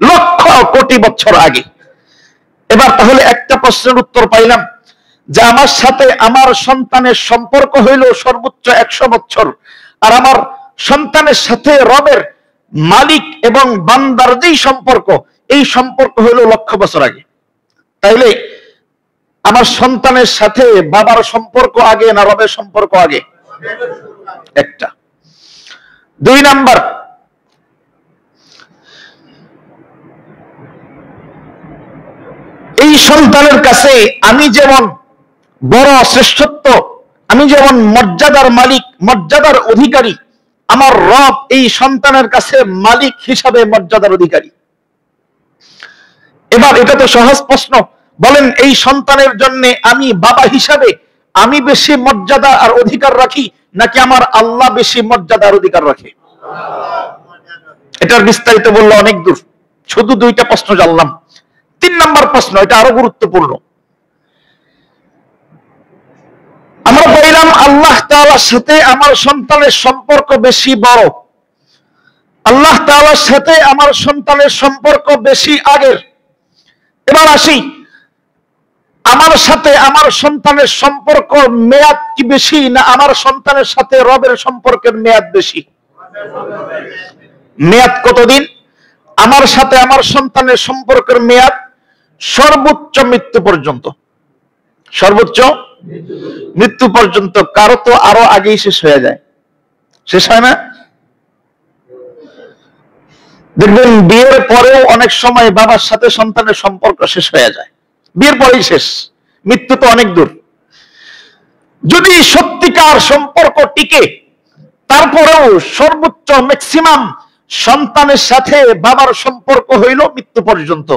লক্ষ কোটি বছর আগে। এবার তাহলে একটা প্রশ্নের উত্তর পাইলাম যে আমার সাথে আমার সন্তানের সম্পর্ক হইল সর্বোচ্চ 100 বছর, আর আমার সন্তানের সাথে রবের, মালিক এবং বান্দার যেই সম্পর্ক, এই সম্পর্ক হইল লক্ষ বছর আগে। তাইলে আমার সন্তানের সাথে বাবার সম্পর্ক আগে না রবের সম্পর্ক আগে? একটা। 2 নাম্বার, এই সন্তানের কাছে আমি যেমন বড় শ্রেষ্ঠত্ব, আমি যেমন মর্যাদার মালিক, মর্যাদার অধিকারী, আমার রব এই সন্তানের কাছে মালিক হিসাবে মর্যাদার অধিকারী। এবার এটা তো সহজ প্রশ্ন, বলেন এই সন্তানের জন্য আমি বাবা হিসাবে আমি বেশি মর্যাদা আর অধিকার রাখি, নাকি আমার আল্লাহ বেশি মর্যাদার অধিকার রাখে? এটার বিস্তারিত বললো অনেক দূর, শুধু 2টা প্রশ্ন জানলাম। 3 নাম্বার প্রশ্ন, এটা আরো গুরুত্বপূর্ণ। আমরা বললাম আল্লাহ তাআলার সাথে আমার সন্তানের সম্পর্ক বেশি বড়, আল্লাহ তাআলার সাথে আমার সন্তানের সম্পর্ক বেশি আগের। এবার আসি, আমার সাথে আমার সন্তানের সম্পর্ক মেয়াদ কি বেশি, না আমার সন্তানের সাথে রবের সম্পর্কের মেয়াদ বেশি? মেয়াদ কতদিন? আমার সাথে আমার সন্তানের সম্পর্কের মেয়াদ সর্বোচ্চ মৃত্যু পর্যন্ত। সর্বোচ্চ মৃত্যু পর্যন্ত। কারো তো আরো আগেই শেষ হয়ে যায়, শেষ হয় না? দেখবেন বিয়ের পরেও অনেক সময় বাবার সাথে সন্তানের সম্পর্ক শেষ হয়ে যায়, বিয়ের পরেই শেষ। মৃত্যু তো অনেক দূর। যদি সত্যিকার সম্পর্ক টিকে, তারপরেও সর্বোচ্চ ম্যাক্সিমাম সন্তানের সাথে বাবার সম্পর্ক হইল মৃত্যু পর্যন্ত।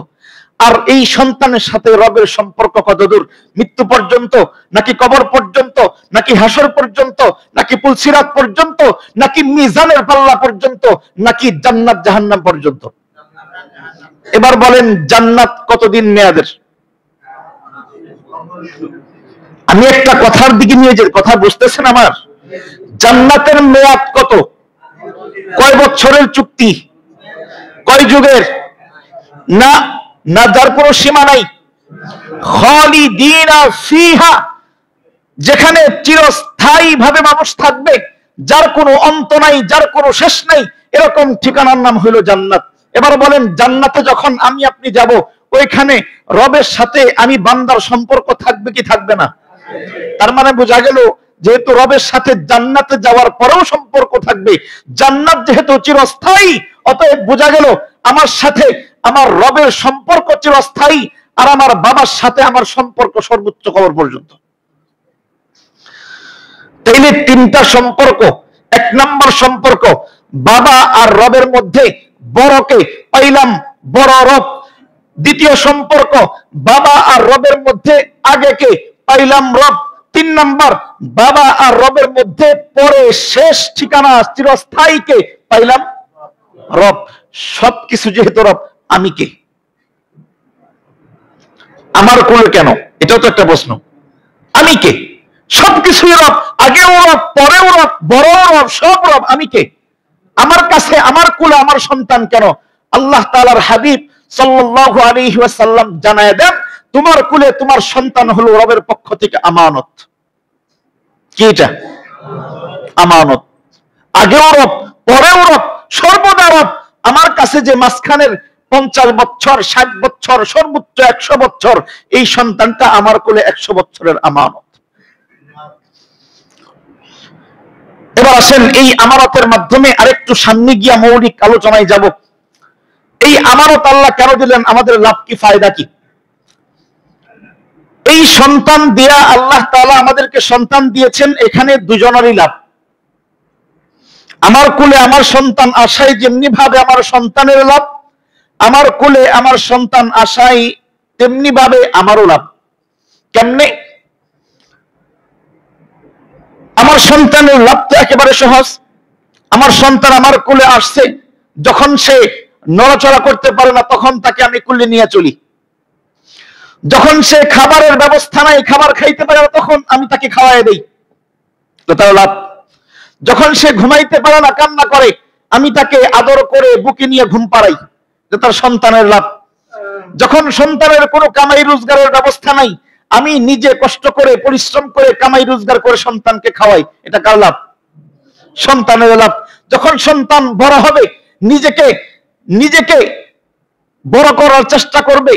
আর এই সন্তানের সাথে রবের সম্পর্ক কত দূর? মৃত্যু পর্যন্ত, নাকি কবর পর্যন্ত, নাকি হাসর পর্যন্ত, নাকি পুলসিরাত পর্যন্ত, নাকি মিজানের পাল্লা পর্যন্ত, নাকি জান্নাত জাহান্নাম পর্যন্ত? এবার বলেন জান্নাত কতদিন মেয়াদের? আমি একটা কথার দিকে নিয়ে যে কথা বুঝতেছেন আমার, জান্নাতের মেয়াদ কত? কয় বছরের চুক্তি? কয় যুগের? না না, যার কোনো সীমা নাই। খালিদিনা ফিহা, যেখানে চিরস্থায়ী ভাবে মানুষ থাকবে, যার কোনো অন্ত নাই, যার কোনো শেষ নাই, এরকম ঠিকানার নাম হইল জান্নাত। এবার বলেন জান্নাতে যখন আমি আপনি যাব, ওইখানে রবের সাথে আমি বান্দার সম্পর্ক থাকবে কি থাকবে না? তার মানে বোঝা গেল, যেহেতু রবের সাথে জান্নাতে যাওয়ার পরেও সম্পর্ক থাকবে, জান্নাত যেহেতু চিরস্থায়ী, অতএব বোঝা গেল আমার সাথে আমার রবের সম্পর্ক চিরস্থায়ী, আর আমার বাবার সাথে আমার সম্পর্ক সর্বোচ্চ কবর পর্যন্ত। তাইলে 3টা সম্পর্ক। 1 নাম্বার সম্পর্ক বাবা আর রবের মধ্যে, বড়কে পাইলাম বড় রব। 2য় সম্পর্ক বাবা আর রবের মধ্যে, আগেকে পাইলাম রব। 3 নাম্বার বাবা আর রবের মধ্যে পরে শেষ ঠিকানা চিরস্থায়ীকে পাইলাম রব। সবকিছু যেহেতু রব, আমি কে? আমার কোলে কেন? এটাও তো একটা প্রশ্ন। আমি কে? সবকিছুই রব, আগেও রব, পরেও রব, বড় রব, সব রব। আমি কে? আমার কাছে আমার কোলে আমার সন্তান কেন? আল্লাহ তাআলার হাবিব সাল্লাল্লাহু আলাইহি ওয়াসাল্লাম জানায় দেন, তোমার কোলে তোমার সন্তান হলো রবের পক্ষ থেকে আমানত। কি এটা? আমানত। আগেও রব, পরেও রব, সর্বদা রব। আমার কাছে যে মাঝখানের 50 বছর, 60 বছর, সর্বোচ্চ 100 বছর, এই সন্তানটা আমার কোলে 100 বছরের আমানত। এবার আসেন এই আমানতের মাধ্যমে আরেকটু সামনে গিয়া মৌলিক আলোচনায় যাব। এই আমানত আল্লাহ কেন দিলেন? আমাদের লাভ কি, ফায়দা কি? এই সন্তান দিয়া আল্লাহ তাআলা আমাদেরকে সন্তান দিয়েছেন, এখানে দুজনেরই লাভ। আমার কোলে আমার সন্তান আসায় যেমনি ভাবে আমার সন্তানের লাভ, আমার কোলে আমার সন্তান আসায় তেমনি ভাবে আমারও লাভ। কেমনে? আমার সন্তানের লাভ তো একেবারে সহজ। আমার সন্তান আমার কোলে আসছে, যখন সে নড়াচড়া করতে পারে না তখন তাকে আমি কোলে নিয়ে চলি। যখন সে খাবারের ব্যবস্থা নাই, খাবার খাইতে পারে না, তখন আমি তাকে খাওয়াই দেই, তো তার লাভ। যখন সে ঘুমাইতে পারে না, কান্না করে, আমি তাকে আদর করে বুকে নিয়ে ঘুম পাড়াই, যে তার সন্তানের লাভ। যখন সন্তানের কোনো কামাই রোজগারের ব্যবস্থা নাই, আমি নিজে কষ্ট করে পরিশ্রম করে কামাই রোজগার করে সন্তানকে খাওয়াই, এটা কার লাভ? সন্তানের লাভ। যখন সন্তান বড় হবে, নিজেকে নিজেকে বড় করার চেষ্টা করবে,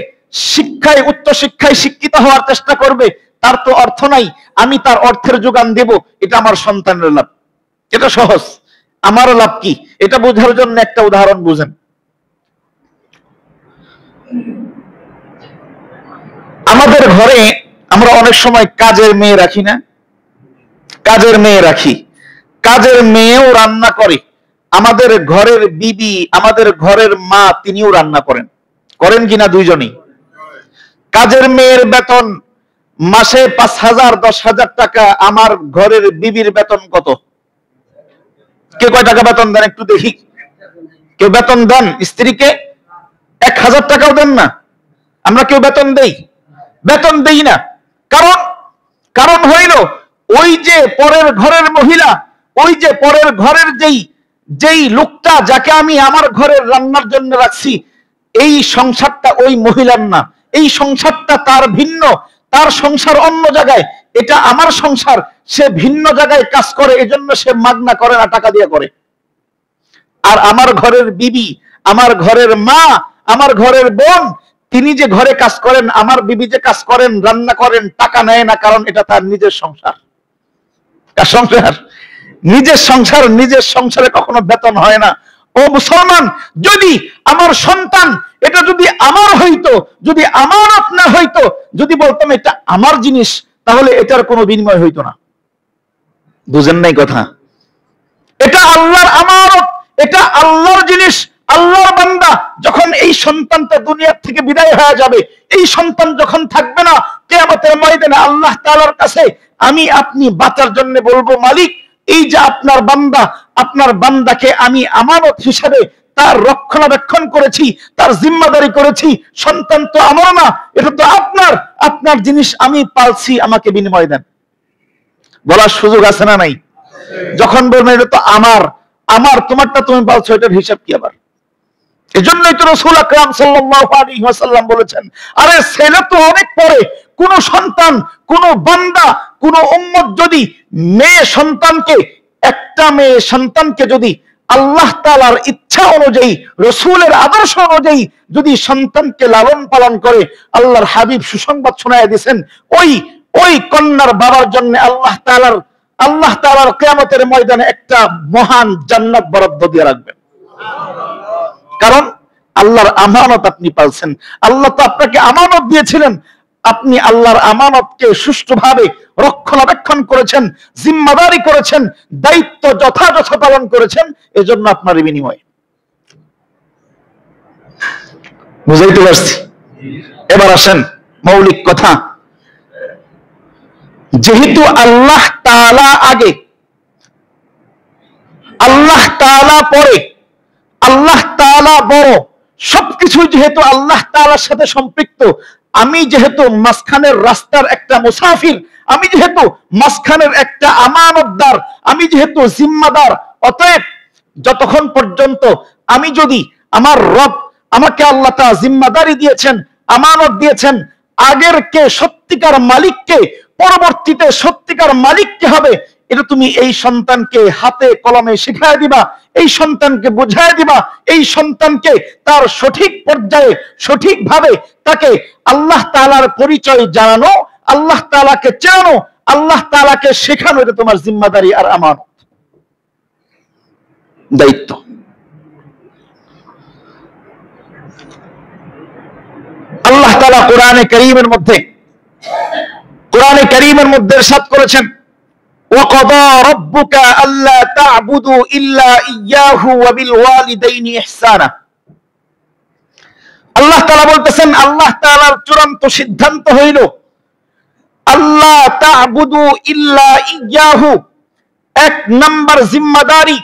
শিক্ষায় উচ্চ শিক্ষায় শিক্ষিত হওয়ার চেষ্টা করবে, তার তো অর্থ নাই, আমি তার অর্থের যোগান দেব, এটা আমার সন্তানের লাভ। এটা সহজ। আমার লাভ কি এটা বোঝার জন্য একটা উদাহরণ বুঝেন। আমাদের ঘরে আমরা অনেক সময় কাজের মেয়ে রাখি না? কাজের মেয়ে রাখি, কাজের মেয়েও রান্না করে। আমাদের ঘরের বিবি, আমাদের ঘরের মা, তিনিও রান্না করেন, করেন কিনা? দুইজনই। কাজের মেয়ের বেতন মাসে 5,000 10,000 টাকা। আমার ঘরের বিবির বেতন কত? কে কয় টাকা বেতন দেন একটু দেখি? কেউ বেতন দেন স্ত্রীকে? 1,000 টাকাও দেন না। আমরা কেউ বেতন দেই? বেতন দেই না। কারণ হইল ওই যে পরের ঘরের মহিলা, ওই যে পরের ঘরের যেই লোকটা যাকে আমি আমার ঘরের রান্নার জন্য রাখছি, এই সংসারটা ওই মহিলার না, এই সংসারটা তার ভিন্ন, তার সংসার অন্য জায়গায়, এটা আমার সংসার। সে ভিন্ন জায়গায় কাজ করে, এজন্য সে মাগনা করে না, টাকা দিয়ে করে। আর আমার ঘরের বিবি, আমার ঘরের মা, আমার ঘরের বোন, তিনি যে ঘরে কাজ করেন, আমার বিবি যে কাজ করেন, রান্না করেন, টাকা নেয় না, কারণ এটা তার নিজের সংসার। সংসার নিজের সংসার, নিজের সংসারে কখনো বেতন হয় না। ও মুসলমান, যদি আমার সন্তান এটা যদি আমার হইতো, যদি আমানত না হইতো, যদি বলতাম এটা আমার জিনিস, তাহলে এটার কোনো বিনিময় হইতো না। বুঝেন নাই কথা? এটা আল্লাহর আমানত, এটা আল্লাহর জিনিস, আল্লাহর বান্দা। যখন এই সন্তানটা দুনিয়া থেকে বিদায় হয়ে যাবে, এই সন্তান যখন থাকবে না, কিয়ামতের ময়দানে আল্লাহ তাআলার কাছে আমি আপনি বাঁচার জন্য বলবো, মালিক, এই যে আপনার বান্দা, আপনার বান্দাকে আমি আমানত হিসেবে তার রক্ষণাবেক্ষণ করেছি, তার জিম্মাদারি করেছি। সন্তান তো আমার না, এটা তো আপনার, আপনার জিনিস আমি পালছি, আমাকে বিনিময় দেন। বলার সুযোগ আছে না নাই? যখন বলবেন এটা তো আমার, আমার, তোমারটা তুমি পালছো, এটার হিসাব কি আবার? এজন্যই তো রাসূল আকরাম সাল্লাল্লাহু আলাইহি ওয়াসাল্লাম বলেছেন, আরে ছেলে তো অনেক পরে, কোন সন্তান, কোন বান্দা, কোন উম্মত যদি মেয়ে সন্তানকে, একটা মেয়ে সন্তানকে যদি আল্লাহ তাআলার ইচ্ছা অনুযায়ী, রাসূলের আদর্শ অনুযায়ী যদি সন্তানকে লালন পালন করে, আল্লাহর হাবিব সুসংবাদ শোনায় দিয়েছেন, ওই কন্যার বাবার জন্য আল্লাহ তাআলার কিয়ামতের ময়দানে একটা মহান জান্নাত বরাদ্দ দিয়ে রাখবেন। কারণ আল্লাহর আমানত আপনি পালছেন। আল্লাহ তো আপনাকে আমানত দিয়েছিলেন, আপনি আল্লাহর আমানতকে সুষ্ঠুভাবে রক্ষণাবেক্ষণ করেছেন, জিম্মাদারি করেছেন, দায়িত্ব যথাযথ পালন করেছেন, এজন্য আপনার বিনিময়। বুঝাইতে পারছি? এবার আসেন মৌলিক কথা। যেহেতু আল্লাহ তাআলা আগে, আল্লাহ তাআলা পরে, আল্লাহ তাআলা বড়, সবকিছু যেহেতু আল্লাহ তাআলার সাথে সম্পৃক্ত, আমি যেহেতু মাঝখানের রাস্তার একটা মুসাফির, আমি যেহেতু মাঝখানের একটা আমানতদার, আমি যেহেতু জিম্মাদার, অতএব যতক্ষণ পর্যন্ত আমি যদি আমার রব, আমাকে আল্লাহ তাআলা জিম্মাদারি দিয়েছেন, আমানত দিয়েছেন, আগের কে সত্যিকার মালিককে, পরবর্তীতে সত্যিকার মালিককে হবে, এটা তুমি এই সন্তানকে হাতে কলমে শিখায় দিবা, এই সন্তানকে বুঝায় দিবা, এই সন্তানকে তার সঠিক পর্যায়ে সঠিকভাবে তাকে আল্লাহ তাআলার পরিচয় জানানো, আল্লাহ তাআলাকে চেনানো, আল্লাহ তাআলাকে শেখানো, এটা তোমার জিম্মাদারি আর আমানত, দায়িত্ব। আল্লাহ তাআলা কোরআনে কারীমের মধ্যে কোরআনে কারীমের মধ্যে ইরশাদ করেছেন, وَقَضَى رَبُّكَ أَلَّا تَعْبُدُوا إِلَّا إِيَّاهُ وَبِالْوَالِدَيْنِ إِحْسَانًا। আল্লাহ তাআলা বলতেছেন, আল্লাহ তাআলার চূড়ান্ত সিদ্ধান্ত হইল আল্লাহ তা'বুদু ইল্লা ইয়্যাহু, এক নাম্বার জিম্মাদারি,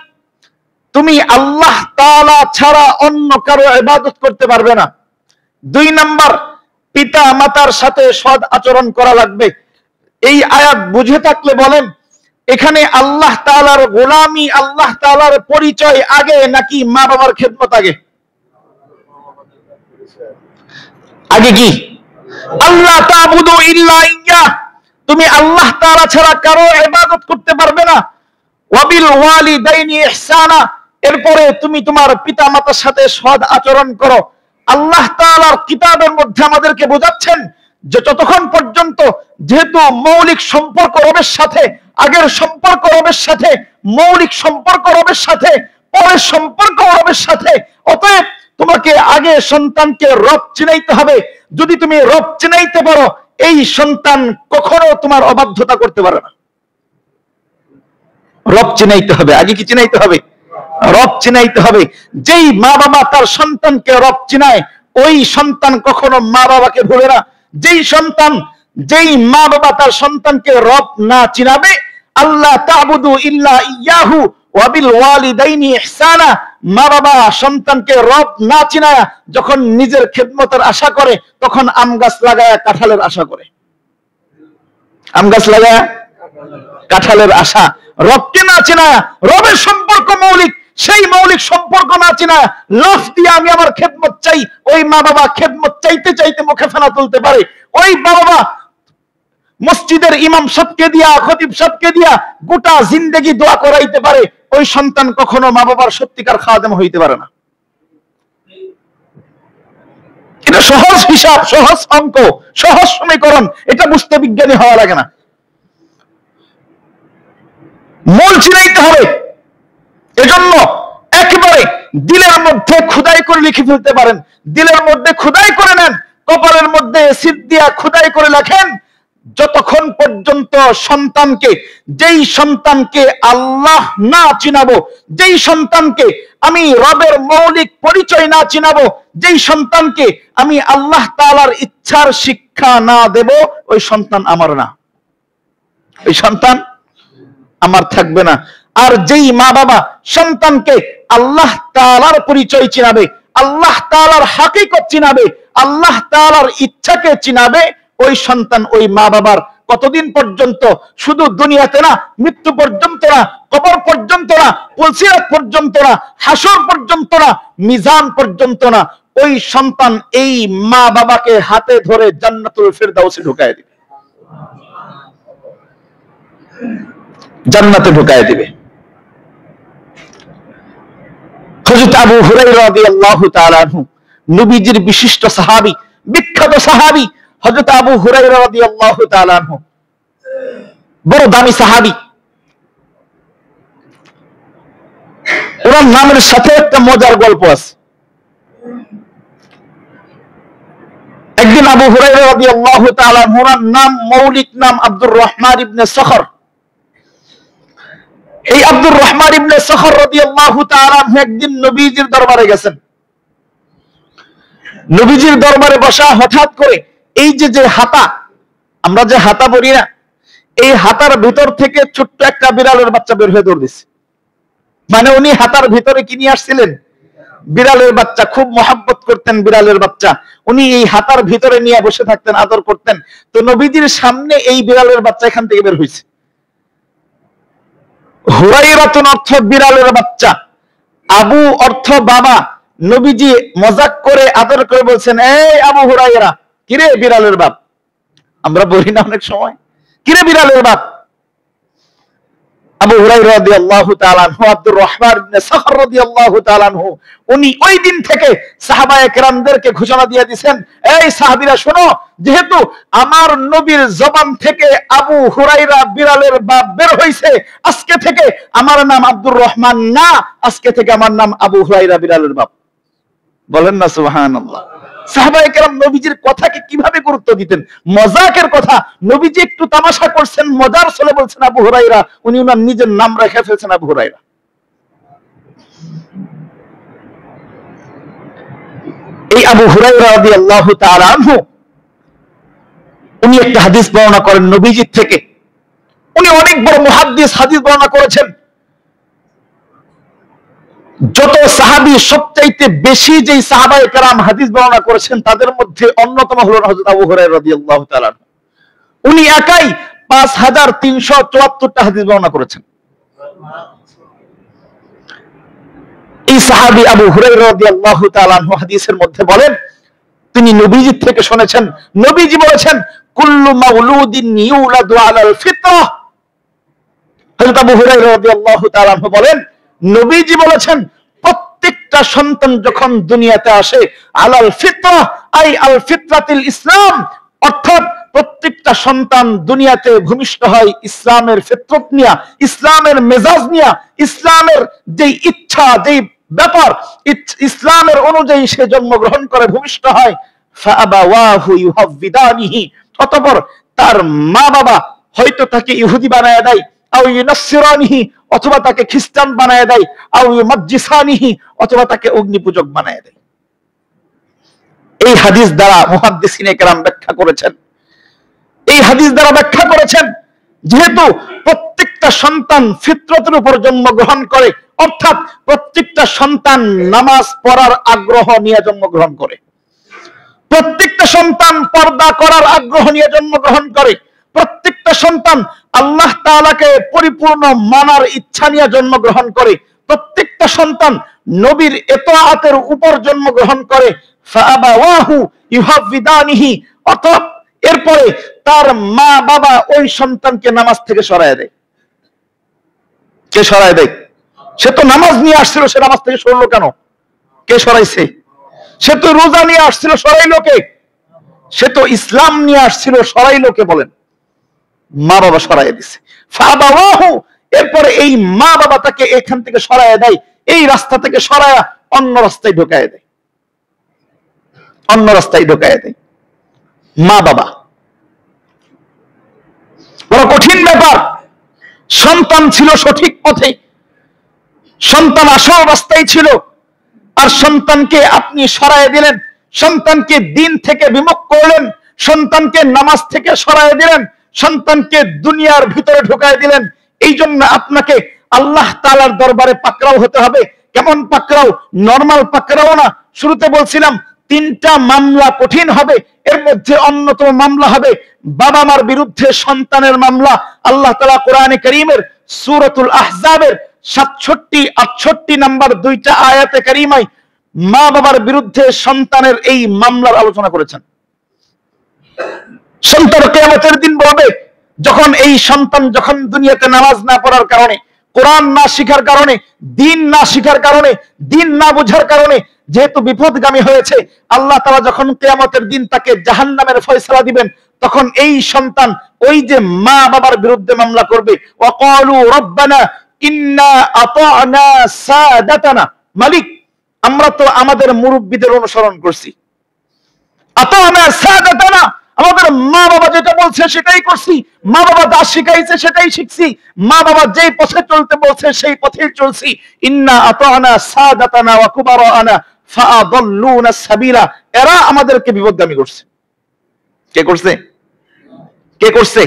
তুমি আল্লাহ তাআলা ছাড়া অন্য কারো ইবাদত করতে পারবে না। 2 নাম্বার, পিতা মাতার সাথে সৎ আচরণ করা লাগবে। এই আয়াত বুঝে থাকলে বলেন, এখানে আল্লাহ তাআলার গোলামি, আল্লাহ তাআলার পরিচয় আগে নাকি মা বাবার খেদমত আগে? আগে কি? আল্লাহ তা'বুদু ইল্লা ইয়্যাহ, তুমি আল্লাহ তাআলা ছাড়া কারো ইবাদত করতে পারবে না। ওয়াবিল ওয়ালিদাইনি ইহসানা, এরপরে তুমি তোমার পিতা মাতার সাথে সৎ আচরণ করো। আল্লাহ তাআলার কিতাবের মধ্যে আমাদেরকে বোঝাচ্ছেন যে যতক্ষণ পর্যন্ত, যেহেতু মৌলিক সম্পর্ক রবের সাথে, আগের সম্পর্ক রবের সাথে, মৌলিক সম্পর্ক রবের সাথে, পরের সম্পর্ক রবের সাথে, অতএব তোমাকে আগে সন্তানকে রব চিনাইতে হবে। যদি তুমি রব চিনাইতে পারো, এই সন্তান কখনো তোমার অবাধ্যতা করতে পারে না। রব চিনাইতে হবে, আগে কি চিনাইতে হবে? রব চিনাইতে হবে। যেই মা বাবা তার সন্তানকে রব চিনায়, ওই সন্তান কখনো মা বাবাকে ভুলে না। যেই মা বাবা তার সন্তানকে রব না চিনাবে, আল্লাহ তা'বুদু ইল্লা ইয়্যাহু ওয়া বিল ওয়ালিদাইনি ইহসানা, মা বাবা সন্তানকে রব না চিনায়া যখন নিজের খেদমতের আশা করে, তখন আম গাছ লাগায়া কাঁঠালের আশা করে। আম গাছ লাগায়া কাঁঠালের আশা। রবকে না চিনায়া, রবের সম্পর্ক মৌলিক, সেই মৌলিক সম্পর্ক না চিনায়া লাফ দিয়ে আমি আমার খেদমত চাই, ওই মা বাবা খেদমত চাইতে চাইতে মুখে ফেনা তুলতে পারে। ওই মা বাবা মসজিদের ইমাম সাহেবকে দিয়া, খতিব সাহেবকে দিয়া গোটা জিন্দেগি দোয়া করাইতে পারে। ওই সন্তান কখনো মা বাবার সত্যিকার খাদেম হইতে পারে না। এটা সহজ হিসাব, সহজ অঙ্ক, সহজ সমীকরণ। এটা বুঝতে বিজ্ঞানী হওয়া লাগে না। মূল চিনাইতে হবে। এজন্য একেবারে দিলের মধ্যে খোদাই করে লিখে ফেলতে পারেন, দিলের মধ্যে খোদাই করে নেন, কপালের মধ্যে সিদ দিয়া খোদাই করে লেখেন, যতক্ষণ পর্যন্ত সন্তানকে, যেই সন্তানকে আল্লাহ না চিনাবো, যেই সন্তানকে আমি রবের মৌলিক পরিচয় না চিনাবো, যেই সন্তানকে আমি আল্লাহ তাআলার ইচ্ছার শিক্ষা না দেব, ওই সন্তান আমার না, ওই সন্তান আমার থাকবে না। আর যেই মা বাবা সন্তানকে আল্লাহ তাআলার পরিচয় চিনাবে, আল্লাহ তাআলার হাকিকত চিনাবে, আল্লাহ তাআলার ইচ্ছাকে চিনাবে, ওই সন্তান, ওই মা বাবার কতদিন পর্যন্ত? শুধু দুনিয়াতে না, মৃত্যু পর্যন্ত না, কবর পর্যন্ত না, পুলসিরাত পর্যন্ত না, হাসর পর্যন্ত না, মিজান পর্যন্ত না, ওই সন্তান এই মা বাবাকে হাতে ধরে জান্নাতুল ফিরদাউসে ঢুকায় দিবে, জান্নাতে ঢুকায় দিবে। হযরত আবু হুরায়রা রাদিয়াল্লাহু তাআলা আনহু, নবীজির বিশিষ্ট সাহাবী, বিখ্যাত সাহাবী হযরত আবু হুরায়রা রাদিয়াল্লাহু তাআলা আনহু, বড় দামি সাহাবী। ওনার নামের সাথে একটা মজার গল্প আছে। একদিন আবু হুরায়রা রাদিয়াল্লাহু তাআলা আনহু, ওনার নাম, মৌলিক নাম আব্দুর রহমান ইবনে সখর। এই আব্দুর রহমান ইবনে সখর রাদিয়াল্লাহু তাআলা আনহু একদিন নবীজির দরবারে গেছেন। নবীজির দরবারে বসা, হঠাৎ করে এই যে হাতা, আমরা যে হাতা পরি না, এই হাতার ভিতর থেকে ছোট্ট একটা বিড়ালের বাচ্চা বের হয়ে দৌড় দিছে। মানে উনি হাতার ভিতরে কি নিয়ে আসছিলেন? বিড়ালের বাচ্চা। খুব মহব্বত করতেন বিড়ালের বাচ্চা। উনি এই হাতার ভিতরে নিয়ে বসে থাকতেন, আদর করতেন। তো নবীজির সামনে এই বিড়ালের বাচ্চা এখান থেকে বের হয়েছে। হুরাইরাতুন অর্থ বিড়ালের বাচ্চা, আবু অর্থ বাবা। নবীজি মজাক করে আদর করে বলছেন, এই আবু হুরাইরা, কিরে বিড়ালের বাপ। আমরা বলি না অনেক সময়, কিরে বিড়ালের বাপ। আবু হুরায়রা রাদিয়াল্লাহু তাআলা আনহু, আব্দুর রহমান ইবনে সখর রাদিয়াল্লাহু তাআলা আনহু, উনি ওই দিন থেকে সাহাবায়ে কেরামদেরকে ঘোষণা দিয়ে দিয়েছেন, এই সাহাবীরা শোনো, যেহেতু আমার নবীর জবান থেকে আবু হুরায়রা বিড়ালের বাপ বের হইছে, আজকে থেকে আমার নাম আব্দুর রহমান না, আজকে থেকে আমার নাম আবু হুরায়রা বিড়ালের বাপ। বলেন না সুবহানাল্লাহ। সাহাবায়ে কেরাম নবীজির কথাকে কিভাবে গুরুত্ব দিতেন। মজাকের কথা নবীজি একটু তামাশা করছেন, মজার ছলে বলছেন আবু হুরায়রা, উনি ওনার নিজের নাম রেখে ফেলছেন আবু হুরায়রা। এই আবু হুরায়রা রাদিয়াল্লাহু তাআলা আনহু উনি একটা হাদিস বর্ণনা করেন নবীজির থেকে। উনি অনেক বড় মুহাদ্দিস, হাদিস বর্ণনা করেছেন। যত সাহাবী সবচাইতে বেশি যেই সাহাবায়ে কেরাম হাদিস বর্ণনা করেছেন তাদের মধ্যে অন্যতম হলেন হযরত আবু হুরায়রা রাদিয়াল্লাহু তাআলা। উনি একাই 5374টা হাদিস বর্ণনা করেছেন। এই সাহাবী আবু হুরায়রা রাদিয়াল্লাহু তাআলা হাদিসের মধ্যে বলেন, তিনি নবীজি থেকে শুনেছেন, নবীজি বলেছেন কুল্লু মাউলুদিন ইউলাদু আলাল ফিতরাহ। হযরত আবু হুরায়রা রাদিয়াল্লাহু তাআলা বলেন, নবীজি বলেছেন প্রত্যেকটা সন্তান যখন দুনিয়াতে আসে আলাল ফিতরাহ আই আল ফিতরাতিল ইসলাম, অর্থাৎ প্রত্যেকটা সন্তান দুনিয়াতে ভূমিষ্ঠ হয় ইসলামের ফিতরত নিয়া, ইসলামের মেজাজ নিয়া, ইসলামের যেই ইচ্ছা, যেই ব্যাপার ইসলামের অনুযায়ী সে জন্মগ্রহণ করে ভূমিষ্ঠ হয়। ফাআবাওয়াহু ইউহাব্বিদানিহি, অতঃপর তার মা বাবা হয়তো তাকে ইহুদি বানায় দেয়, আও ইউনাসসিরানিহি, অথবা তাকে খ্রিস্টান বানায় দেয়, আও ইউমাজ্জিসানিহি, অথবা তাকে অগ্নিপূজক বানায় দেয়। এই হাদিস দ্বারা মুহাদ্দিসিনে কেরাম ব্যাখ্যা করেছেন, এই হাদিস দ্বারা ব্যাখ্যা করেছেন যেহেতু প্রত্যেকটা সন্তান ফিতরতের উপর জন্মগ্রহণ করে, অর্থাৎ প্রত্যেকটা সন্তান নামাজ পড়ার আগ্রহ নিয়ে জন্মগ্রহণ করে, প্রত্যেকটা সন্তান পর্দা করার আগ্রহ নিয়ে জন্মগ্রহণ করে, প্রত্যেকটা সন্তান আল্লাহ তাআলাকে পরিপূর্ণ মানার ইচ্ছা নিয়ে জন্মগ্রহণ করে, প্রত্যেকটা সন্তান নবীর ইতাআতের উপর জন্মগ্রহণ করে। ফাআবাওয়াহু ইউহাব্বিদানিহি, অর্থাৎ এরপরে তার মা বাবা ওই সন্তানকে নামাজ থেকে সরায় দেয়। কে সরায় দেয়? সে তো নামাজ নিয়ে আসছিল, সে নামাজ থেকে সরলো কেন? কে সরাইছে? সে তো রোজা নিয়ে আসছিল, সরাইলো কে? সে তো ইসলাম নিয়ে আসছিল, সরাইলো কে বলেন? মা বাবা সরাই দিছে। ফাবাওয়াহু, এরপরে এই মা বাবা তাকে এখান থেকে সরায় দেয়, এই রাস্তা থেকে সরায়া অন্য রাস্তায় ঢোকায় দেয়, অন্য রাস্তায় ঢোকায় দেয়। মা বাবা বড় কঠিন ব্যাপার। সন্তান ছিল সঠিক পথে, সন্তান আসল রাস্তায় ছিল, আর সন্তানকে আপনি সরায় দিলেন, সন্তানকে দিন থেকে বিমুখ করলেন, সন্তানকে নামাজ থেকে সরায় দিলেন, সন্তানকে দুনিয়ার ভিতরে ঢুকায় দিলেন। এই জন্য আপনাকে আল্লাহ তাআলার দরবারে পাকড়াও হতে হবে। কেমন পাকড়াও? নরমাল পাকড়াও না। শুরুতে বলছিলাম 3টা মামলা কঠিন হবে, এর মধ্যে অন্যতম মামলা হবে বাবা মার বিরুদ্ধে সন্তানের মামলা। আল্লাহ তাআলা কোরআনে কারীমের সূরাতুল আহজাবের 67-68 নাম্বার 2টা আয়াতে কারীমায় মা বাবার বিরুদ্ধে সন্তানের এই মামলার আলোচনা করেছেন। সন্তান কিয়ামতের দিন বলবে, যখন এই সন্তান যখন দুনিয়াতে নামাজ না পড়ার কারণে, কোরআন না শিখার কারণে, দিন না শিখার কারণে, দিন না বোঝার কারণে যেহেতু বিপদগামী হয়েছে, আল্লাহ তাআলা যখন কিয়ামতের দিন তাকে জাহান্নামের ফয়সালা দিবেন, তখন এই সন্তান ওই যে মা বাবার বিরুদ্ধে মামলা করবে। ওয়াকালু রব্বানা ইন্না আতা'না সাদাতানা, মালিক আমরা তো আমাদের মুরব্বিদের অনুসরণ করছি, আতা'না সাদাতানা, আমাদের মা বাবা যেটা বলছে সেটাই করছি, মা বাবা যা শিখাইছে সেটাই শিখছি, মা বাবা যেই পথে চলতে বলছে সেই পথেই চলছি। ইন্না আতা'না সাদাতানা ওয়া কুবারানা ফাআদাল্লুনা সাবিলা, এরা আমাদেরকে বিপদগামী করছে। কে করছে? কে করছে?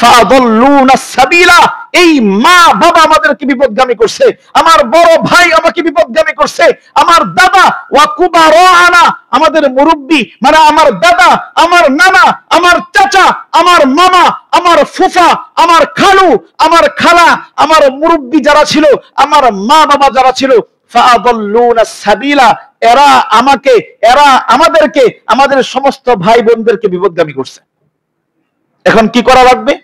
ফাআদাল্লুনা সাবিলা, এই মা বাবা আমাদেরকে বিপদগামী করছে, আমার বড় ভাই আমাকে বিপদগামী করছে, আমার দাদা ওয়া কুবারানা, আমাদের মুরব্বি মানে আমার দাদা, আমার নানা, আমার চাচা, আমার মামা, আমার ফুফা, আমার খালু, আমার খালা, আমার মুরব্বি যারা ছিল, আমার মা বাবা যারা ছিল, ফাআদাল্লুনা সাবিলা, এরা আমাকে, এরা আমাদেরকে, আমাদের সমস্ত ভাই বোনদেরকে বিপদগামী করছে। এখন কি করা লাগবে?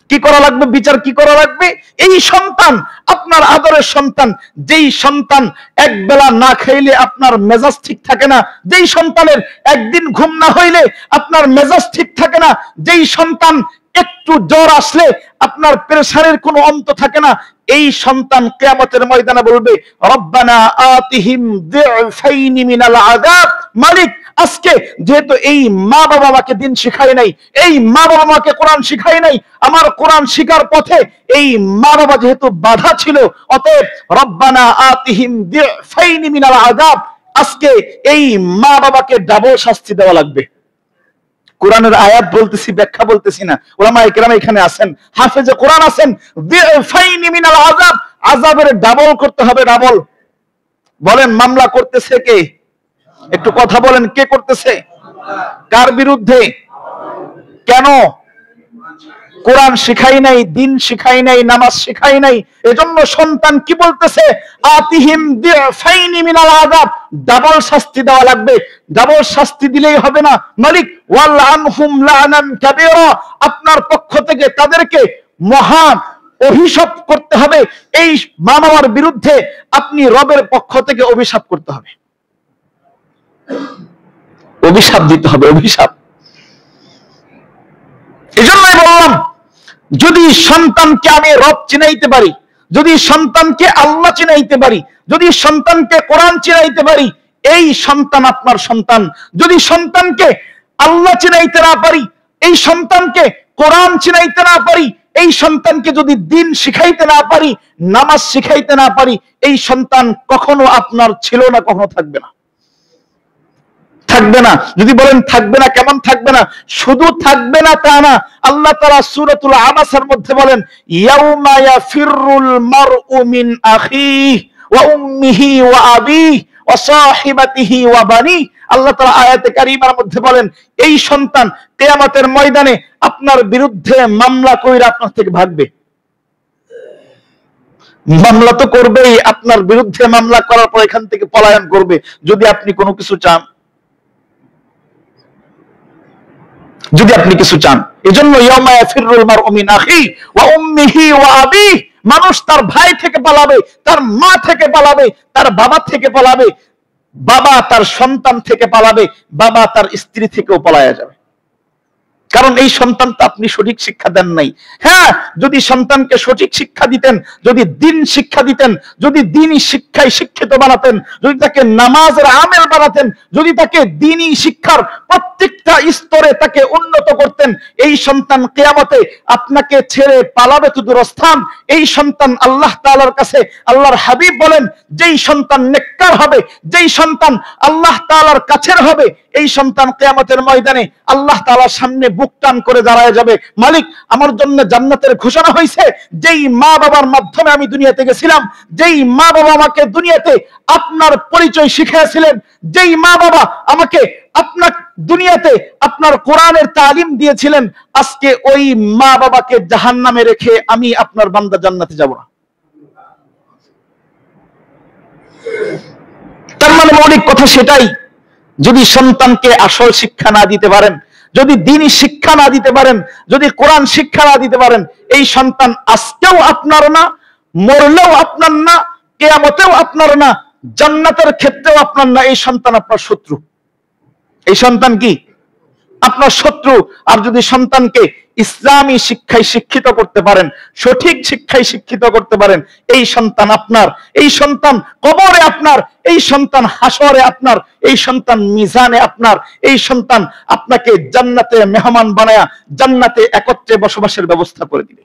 কি করা লাগবে? বিচার কি করা লাগবে? এই সন্তান, আপনার আদরের সন্তান, যেই সন্তান এক বেলা না খাইলে আপনার মেজাজ ঠিক থাকে না, যেই সন্তানের একদিন ঘুম না হইলে আপনার মেজাজ ঠিক থাকে না, যেই সন্তান একটু জ্বর আসলে আপনার প্রেসারের কোনো অন্ত থাকে না, এই সন্তান কিয়ামতের ময়দানে বলবে রব্বানা আতিহিম যিফাইনি মিনাল আযাব, মালিক আজকে যেহেতু এই মা বাবা আমাকে দিন শিখায় নাই, এই মা বাবা আমাকে কোরআন শিখায় নাই, আমার কোরআন শিখার পথে এই মা বাবা যেহেতু বাধা ছিল, অতএব রব্বানা আতিহিম দিফাইনি মিনাল আযাব, আজকে এই মা বাবাকে ডাবল শাস্তি দেওয়া লাগবে। কোরআনের আয়াত বলতেছি, ব্যাখ্যা বলতেছি না। উলামায়ে কেরাম এখানে আছেন, হাফেজে কোরআন আছেন। দিফাইনি মিনাল আযাব, আযাবের ডাবল করতে হবে, ডাবল। বলেন মামলা করতেছে কে? একটু কথা বলেন, কে করতেছে? কার বিরুদ্ধে? কেন? কোরআন শিখাই নাই, দিন শিখাই নাই, নামাজ শিখাই নাই। এজন্য সন্তান কি বলতেছে? আতিহিম দিফাইনি মিনাল আযাব, ডাবল শাস্তি দেওয়া লাগবে। ডাবল শাস্তি দিলেই হবে না, মালিক ওয়াল আনহুম লানান কাবীরা, আপনার পক্ষ থেকে তাদেরকে মহান অভিশাপ করতে হবে। এই মা বাবার বিরুদ্ধে আপনি রবের পক্ষ থেকে অভিশাপ করতে হবে, অভিশাপ দিতে হবে, অভিশাপ। এজন্যই বললাম, যদি সন্তানকে আমি রব চিনাইতে পারি, যদি সন্তানকে আল্লাহ চিনাইতে পারি, যদি সন্তানকে কোরআন চিনাইতে পারি, এই সন্তান আপনার সন্তান। যদি সন্তানকে আল্লাহ চিনাইতে না পারি, এই সন্তানকে কোরআন চিনাইতে না পারি, এই সন্তানকে যদি দিন শিখাইতে না পারি, নামাজ শিখাইতে না পারি, এই সন্তান কখনো আপনার ছিল না, কখনো থাকবে না, থাকবে না। যদি বলেন থাকবে না, কেমন থাকবে না? শুধু থাকবে না তা না, আল্লাহ তাআলা সূরাতুল আবাসার মধ্যে বলেন, ইয়াউমা ইয়াফিরুল মারউ মিন আখিহি ওয়া উম্মিহি ওয়া আবিহি ওয়া সাহিবাতিহি ওয়া বানি। আল্লাহ তাআলা আয়াতে কারিমার মধ্যে বলেন, এই সন্তান কিয়ামতের ময়দানে আপনার বিরুদ্ধে মামলা কইরা আপনার থেকে ভাগবে। মামলা তো করবেই, আপনার বিরুদ্ধে মামলা করার পর এখান থেকে পলায়ন করবে, যদি আপনি কোনো কিছু চান, যদি আপনি কিছু চান। এজন্য ইয়াউমা ইয়াফিরুল মারউ মিন আখিহি ওয়া উম্মিহি ওয়া আবিহি, মানুষ তার ভাই থেকে পালাবে, তার মা থেকে পালাবে, তার বাবা থেকে পালাবে, বাবা তার সন্তান থেকে পালাবে, বাবা তার স্ত্রী থেকেও পালায়া যাবে। কারণ এই সন্তানটা আপনি সঠিক শিক্ষা দেন নাই। হ্যাঁ, যদি সন্তানকে সঠিক শিক্ষা দিতেন, যদি দিন শিক্ষা দিতেন, যদি দিনই শিক্ষায় শিক্ষিত বানাতেন, যদি তাকে নামাজের আমেল বানাতেন, যদি তাকে দিনই শিক্ষার প্রত্যেকটা স্তরে তাকে উন্নত করতেন, এই সন্তান কিয়ামতে আপনাকে ছেড়ে পালাবে তো দূরস্থান। এই সন্তান আল্লাহ তাআলার কাছে, আল্লাহর হাবিব বলেন, যেই সন্তান নেককার হবে, যেই সন্তান আল্লাহ তাআলার কাছের হবে, এই সন্তান কিয়ামতের ময়দানে আল্লাহ তাআলার সামনে বুক টান করে দাঁড়ায় যাবে, মালিক আমার জন্য জান্নাতের ঘোষণা হয়েছে। যেই মা বাবার মাধ্যমে আমি দুনিয়াতে গেছিলাম, যেই মা বাবা আমাকে দুনিয়াতে আপনার পরিচয় শিখিয়েছিলেন, যেই মা বাবা আমাকে আপনার দুনিয়াতে আপনার কোরআনের তালিম দিয়েছিলেন, আজকে ওই মা বাবাকে জাহান্নামে রেখে আমি আপনার বান্দা জান্নাতে যাব না। তার মানে মৌলিক কথা সেটাই, যদি সন্তানকে আসল শিক্ষা না দিতে পারেন, যদি দ্বীনি শিক্ষা না দিতে পারেন, যদি কোরআন শিক্ষা না দিতে পারেন, এই সন্তান আজকেও আপনার না, মরলেও আপনার না, কিয়ামতেও আপনার না, জান্নাতের ক্ষেত্রেও আপনার না। এই সন্তান আপনার শত্রু। এই সন্তান কি? আপনার শত্রু। আর যদি সন্তানকে ইসলামী শিক্ষায় শিক্ষিত করতে পারেন, সঠিক শিক্ষায় শিক্ষিত করতে পারেন, এই সন্তান আপনার, এই সন্তান কবরে আপনার, এই সন্তান হাসরে আপনার, এই সন্তান মিজানে আপনার, এই সন্তান আপনাকে জান্নাতে মেহমান বানায়া জান্নাতে একত্রে বসবাসের ব্যবস্থা করে দিবে।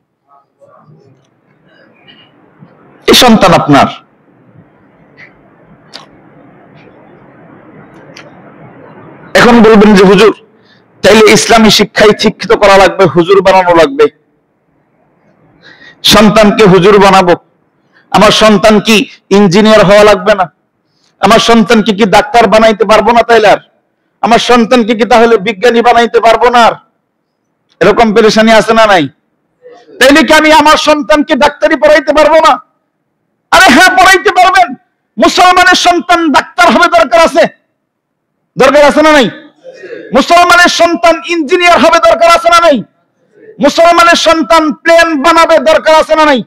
এই সন্তান আপনার। এখন বলবেন যে হুজুর, তাইলে ইসলামী শিক্ষায় শিক্ষিত করা লাগবে, হুজুর বানানো লাগবে। সন্তানকে হুজুর বানাবো, আমার সন্তান কি ইঞ্জিনিয়ার হওয়া লাগবে না? আমার সন্তানকে কি ডাক্তার বানাইতে পারবো না? তাইলে আর আমার সন্তানকে কি তাহলে বিজ্ঞানী বানাইতে পারবো না? আর এরকম পেরেশানি আছে না নাই? তাইলে কি আমি আমার সন্তানকে ডাক্তারি পড়াইতে পারবো না? আরে হ্যাঁ, পড়াইতে পারবেন। মুসলমানের সন্তান ডাক্তার হবে, দরকার আছে, দরকার আছে না নাই? মুসলমানের সন্তান ইঞ্জিনিয়ার হবে, দরকার আছে না নাই? মুসলমানের সন্তান প্লেন বানাবে, দরকার আছে না নাই?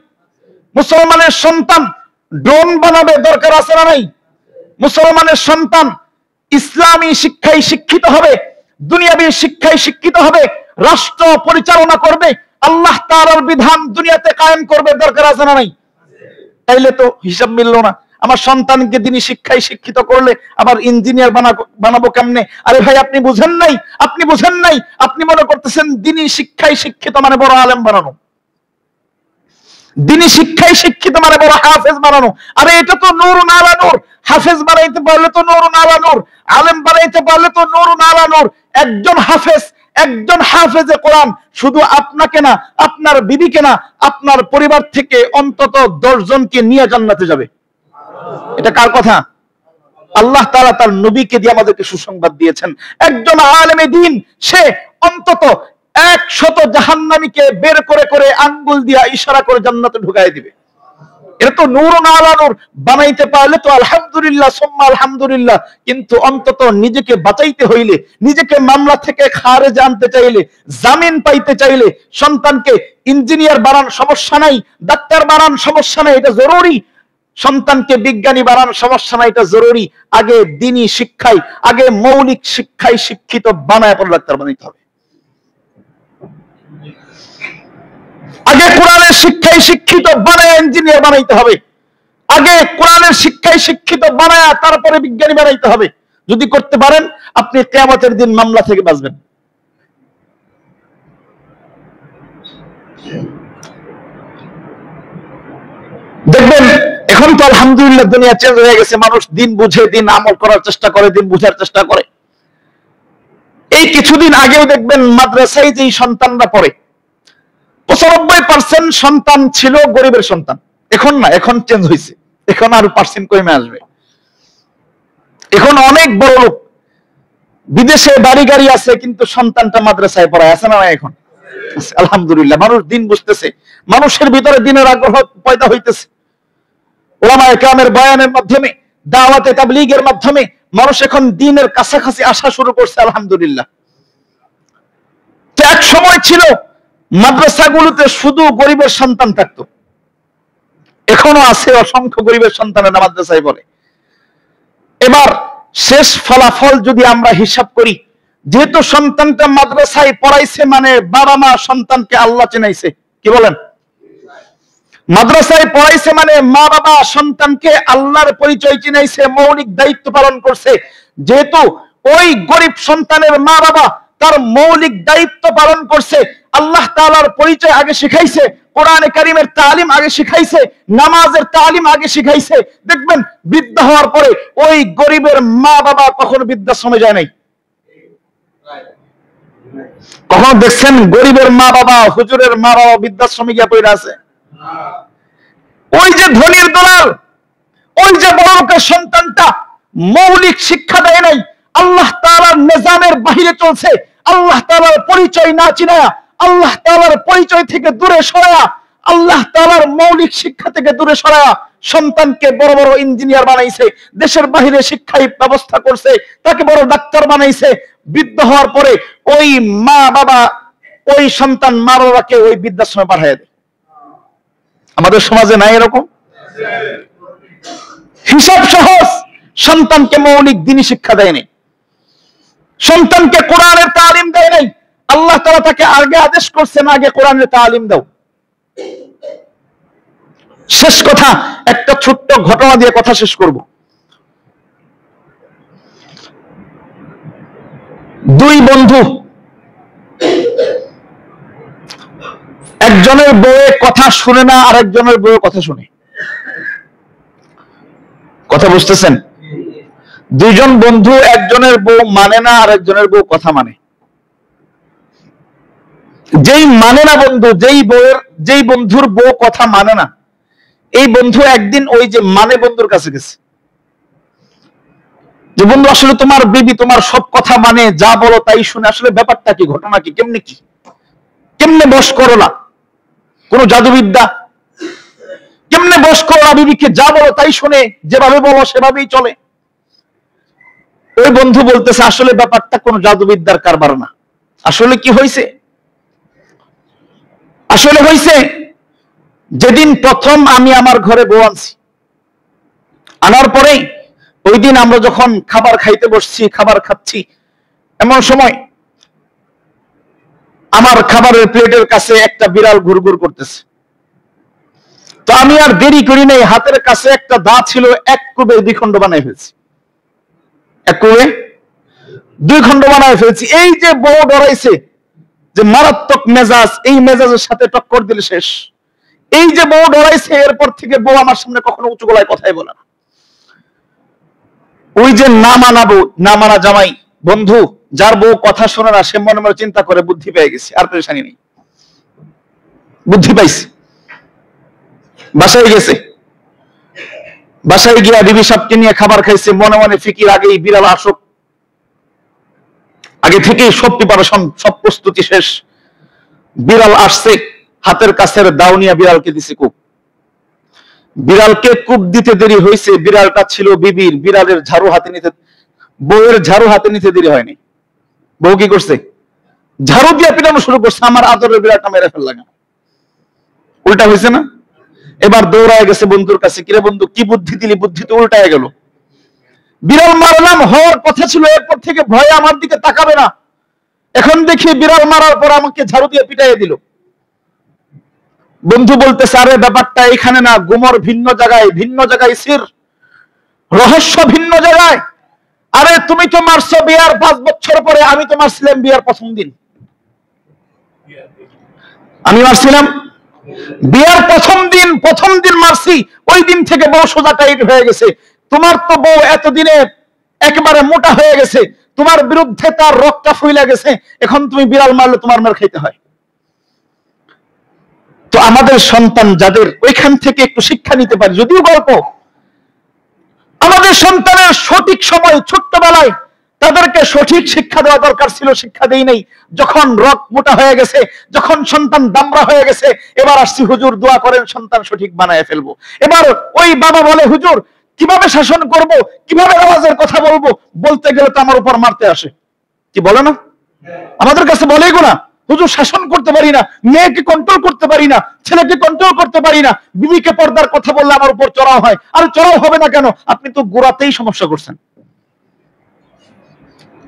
মুসলমানের সন্তান ড্রোন বানাবে, দরকার আছে না নাই? মুসলমানের সন্তান ইসলামী শিক্ষায় শিক্ষিত হবে, দুনিয়াবী শিক্ষায় শিক্ষিত হবে, রাষ্ট্র পরিচালনা করবে, আল্লাহ তাআলার বিধান দুনিয়াতে কায়েম করবে, দরকার আছে না নাই? তাইলে তো হিসাব মিললো না। আমার সন্তানকে দিনী শিক্ষায় শিক্ষিত করলে আবার ইঞ্জিনিয়ার বানাবো কেমনে? আরে ভাই, আপনি বুঝেন নাই, আপনি মনে করতেছেন দিনী শিক্ষায় শিক্ষিত মানে বড় আলেম বানানো, দিনী শিক্ষায় শিক্ষিত মানে বড় হাফেজ বানানো। আরে এটা তো নূরুন আলা নূর। হাফেজ বানাইতে পারলে তো নূরুন আলা নূর, আলেম বানাইতে পারলে তো নূরুন আলা নূর। একজন হাফেজে কোরআন শুধু আপনাকে না, আপনার বিবিকে না, আপনার পরিবার থেকে অন্তত 10 জনকে নিয়ে জান্নাতে যাবে। এটা কার কথা? আল্লাহ তাআলা তার নবীকে দিয়ে আমাদেরকে সুসংবাদ দিয়েছেন। একজন আলেমে দ্বীন সে অন্তত 100 জাহান্নামীকে বের করে করে আঙ্গুল দিয়া ইশারা করে জান্নাতে ঢুকাই দিবে। এটা তো নূরুন আলা নূর। বানাইতে পারলে তো আলহামদুলিল্লাহ, সুম্মা আলহামদুলিল্লাহ। কিন্তু অন্তত নিজেকে বাঁচাইতে হইলে, নিজেকে মামলা থেকে খারেজ আনতে চাইলে, জামিন পাইতে চাইলে, সন্তানকে ইঞ্জিনিয়ার বানান সমস্যা নাই, ডাক্তার বানান সমস্যা নাই, এটা জরুরি। সন্তানকে বিজ্ঞানী বানান সমস্যা নাই, এটা জরুরি। আগে দ্বীনি শিক্ষায়, আগে মৌলিক শিক্ষায় শিক্ষিত বানায় পরে ডাক্তার বানাইতে হবে। আগে কোরআনের শিক্ষায় শিক্ষিত বানায় ইঞ্জিনিয়ার বানাইতে হবে। আগে কোরআনের শিক্ষায় শিক্ষিত বানায় তারপরে বিজ্ঞানী বানাইতে হবে। যদি করতে পারেন, আপনি কিয়ামতের দিন মামলা থেকে বাঁচবেন। দেখবেন এখন তো আলহামদুলিল্লাহ দুনিয়া চেঞ্জ হয়ে গেছে। মানুষ দিন বুঝে, দিন আমল করার চেষ্টা করে, দিন বুঝার চেষ্টা করে। এই কিছুদিন আগেও দেখবেন মাদ্রাসায় যেই সন্তানরা পড়ে, 95% সন্তান ছিল গরিবের সন্তান। এখন না, এখন চেঞ্জ হয়েছে। এখন আরো পার্সেন্ট কমে আসবে। এখন অনেক বড় লোক, বিদেশে বাড়ি গাড়ি আছে, কিন্তু সন্তানটা মাদ্রাসায় পড়ায়, আছে না? এখন আলহামদুলিল্লাহ মানুষ দিন বুঝতেছে, মানুষের ভিতরে দিনের আগ্রহ পয়দা হইতেছে। ওলামায়ে কেরামের বয়ানের মাধ্যমে, দাওয়াতে তাবলীগের মাধ্যমে মানুষ এখন দিনের কাছাকাছি আসা শুরু করছে, আলহামদুলিল্লাহ। তো এক সময় ছিল মাদ্রাসাগুলোতে শুধু গরিবের সন্তান থাকতো, এখনো আছে অসংখ্য গরিবের সন্তানেরা মাদ্রাসায় পড়ে। এবার শেষ ফলাফল যদি আমরা হিসাব করি, যেহেতু সন্তানটা মাদ্রাসায় পড়াইছে মানে বাবা মা সন্তানকে আল্লাহ চিনাইছে। কি বলেন? মাদ্রাসায় পড়াইছে মানে মা বাবা সন্তানকে আল্লাহর পরিচয় চিনাইছে, মৌলিক দায়িত্ব পালন করছে। যেহেতু ওই গরিব সন্তানের মা বাবা তার মৌলিক দায়িত্ব পালন করছে, আল্লাহ তাআলার পরিচয় আগে শিখাইছে, কোরআনে কারীমের তালিম আগে শিখাইছে, নামাজের তালিম আগে শিখাইছে। দেখবেন বৃদ্ধ হওয়ার পরে ওই গরিবের মা বাবা কখনো বৃদ্ধাশ্রমে যায় নাই। কখনো দেখছেন গরিবের মা বাবা, হুজুরের মা বাবা বৃদ্ধাশ্রমে গিয়ে পড়ে আছে? ওই যে ধনীর দলাল, ওই যে বড় লোকের সন্তানটা মৌলিক শিক্ষা দেয় নাই, আল্লাহ তাআলার নিজামের বাহিরে চলছে, আল্লাহ তাআলার পরিচয় না চিনায়া, আল্লাহ তাআলার পরিচয় থেকে দূরে সরায়া, আল্লাহ তাআলার মৌলিক শিক্ষা থেকে দূরে সরায়া সন্তানকে বড় বড় ইঞ্জিনিয়ার বানাইছে, দেশের বাহিরে শিক্ষাই ব্যবস্থা করছে, তাকে বড় ডাক্তার বানাইছে। বৃদ্ধ হওয়ার পরে ওই মা বাবা, ওই সন্তান মা বাবাকে ওই বৃদ্ধাশ্রমে পাঠিয়ে দেয়। আমাদের সমাজে নাই এরকম? হিসাব সহজ, সন্তানকে মৌলিক দ্বীনি শিক্ষা দেয় নাই, সন্তানকে কোরআনের তালিম দেয় নাই। আল্লাহ তাআলা তাকে আগে আদেশ করছেন, আগে কোরআনের তালিম দাও। শেষ কথা, একটা ছোট্ট ঘটনা দিয়ে কথা শেষ করব। দুই বন্ধু, একজনের বউয়ের কথা শুনে না, আরেকজনের বউয়ের কথা শুনে। কথা বুঝতেছেন? দুইজন বন্ধু, একজনের বউ মানে না, আরেকজনের বউ কথা মানে। যেই মানে না বন্ধু, যেই বন্ধুর বউ কথা মানে না, এই বন্ধু একদিন ওই যে মানে বন্ধুর কাছে গেছে, যে বন্ধু আসলে তোমার বিবি তোমার সব কথা মানে, যা বলো তাই শুনে, আসলে ব্যাপারটা কি, ঘটনা কি, কেমনে বশ করো না, কোন জাদুবিদ্যা? কেমনে বশ করো না বিবিকে, যা বলো তাই শুনে, যেভাবে বলো সেভাবেই চলে? ওই বন্ধু বলতেছে আসলে ব্যাপারটা কোন জাদুবিদ্যার কারবার না। আসলে কি হয়েছে? আসলে হয়েছে, যেদিন প্রথম আমি আমার ঘরে বউ আনছি, আনার পরে ওই দিন আমরা যখন খাবার খাইতে বসছি, খাবার খাচ্ছি, এমন সময় আমার খাবারের প্লেটের কাছে একটা বিড়াল ঘুরঘুর করতেছে। তো আমি আর দেরি করি নাই, হাতের কাছে একটা দা ছিল, এক কোবে 2 খণ্ড বানাই ফেলছি, এক কোবে 2 খণ্ড বানাই ফেলছি। এই যে বউ ডরাইছে যে মারাত্মক মেজাজ, এই মেজাজের সাথে টক্কর দিলে শেষ। এই যে বউ ডরাইছে, এরপর থেকে বউ আমার সামনে কখনো উঁচু গলায় কথাই বলে না। ওই যে না মানা জামাই, বন্ধু, যার বউ কথা শোনে না, সে মনে মনে চিন্তা করে বুদ্ধি পেয়ে গেছে, আর পেরেশানি নেই, বুদ্ধি পাইছে। বাসায় গেছে, বাসায় গিয়া বিবি সাহেবকে নিয়ে খাবার খাইছে, মনে মনে ফিকির, আগেই বিড়াল আসুক, আগে থেকেই সব প্রিপারেশন, সব প্রস্তুতি শেষ। বিড়াল আসছে, হাতের কাছের দাও নিয়ে বিড়ালকে দিছে কূপ। বিড়ালকে কূপ দিতে দেরি হয়েছে, বিড়ালটা ছিল বিবির, বিড়ালের ঝাড়ু হাতে নিতে, বউয়ের ঝাড়ু হাতে নিতে দেরি হয়নি। বউ কি করছে? ঝাড়ু দিয়ে পিটানো শুরু করছে, আমার আদরের বিড়ালটা মেরে ফেললা কেন? উল্টা হয়েছে না? এবার দৌড়ায় গেছে বন্ধুর কাছে, কিরে বন্ধু, কি বুদ্ধি দিলি? বুদ্ধি তো উল্টায় গেল। বিড়াল মারলাম, হওয়ার কথা ছিল, এরপর থেকে ভয়ে আমার দিকে তাকাবে না। এখন দেখি বিড়াল মারার পর আমাকে ঝাড়ু দিয়ে পিটাইয়ে দিল। বন্ধু বলতেছে, আরে ব্যাপারটা এখানে না, গুমর ভিন্ন জায়গায় সির, রহস্য ভিন্ন জায়গায়। আরে তুমি তো মারছো বিয়ার 5 বছর পরে, আমি তো মারছিলাম বিয়ার প্রথম দিন। আমি মারছিলাম বিয়ার প্রথম দিন মারছি, ওই দিন থেকে বউ সোজা টাইট হয়ে গেছে। তোমার তো বউ এতদিনে একেবারে মোটা হয়ে গেছে, তোমার বিরুদ্ধে তার রক্তটা ফুইলা গেছে, এখন তুমি বিড়াল মারলে তোমার মার খাইতে হয়। তো আমাদের সন্তান যাদের, ওইখান থেকে একটু শিক্ষা নিতে পারি, যদিও গল্প। আমাদের সন্তানের সঠিক সময়, ছোট্টবেলায় তাদেরকে সঠিক শিক্ষা দেওয়া দরকার ছিল, শিক্ষা দেই নাই। যখন রক মোটা হয়ে গেছে, যখন সন্তান দামড়া হয়ে গেছে, এবার আসছি, হুজুর দোয়া করেন সন্তান সঠিক বানায় ফেলবো। এবার ওই বাবা বলে, হুজুর কিভাবে শাসন করব, কিভাবে নামাজের কথা বলবো, বলতে গেলে তো আমার উপর মারতে আসে। কি বলে না? আমাদের কাছে বলে এগুলা, হুজুর শাসন করতে পারি না, মেয়েকে কন্ট্রোল করতে পারি না, ছেলেকে কন্ট্রোল করতে পারি না, বিবিকে পর্দার কথা বললে আমার উপর চড়াও হয়। আর চড়াও হবে না কেন? আপনি তো গোড়াতেই সমস্যা করছেন,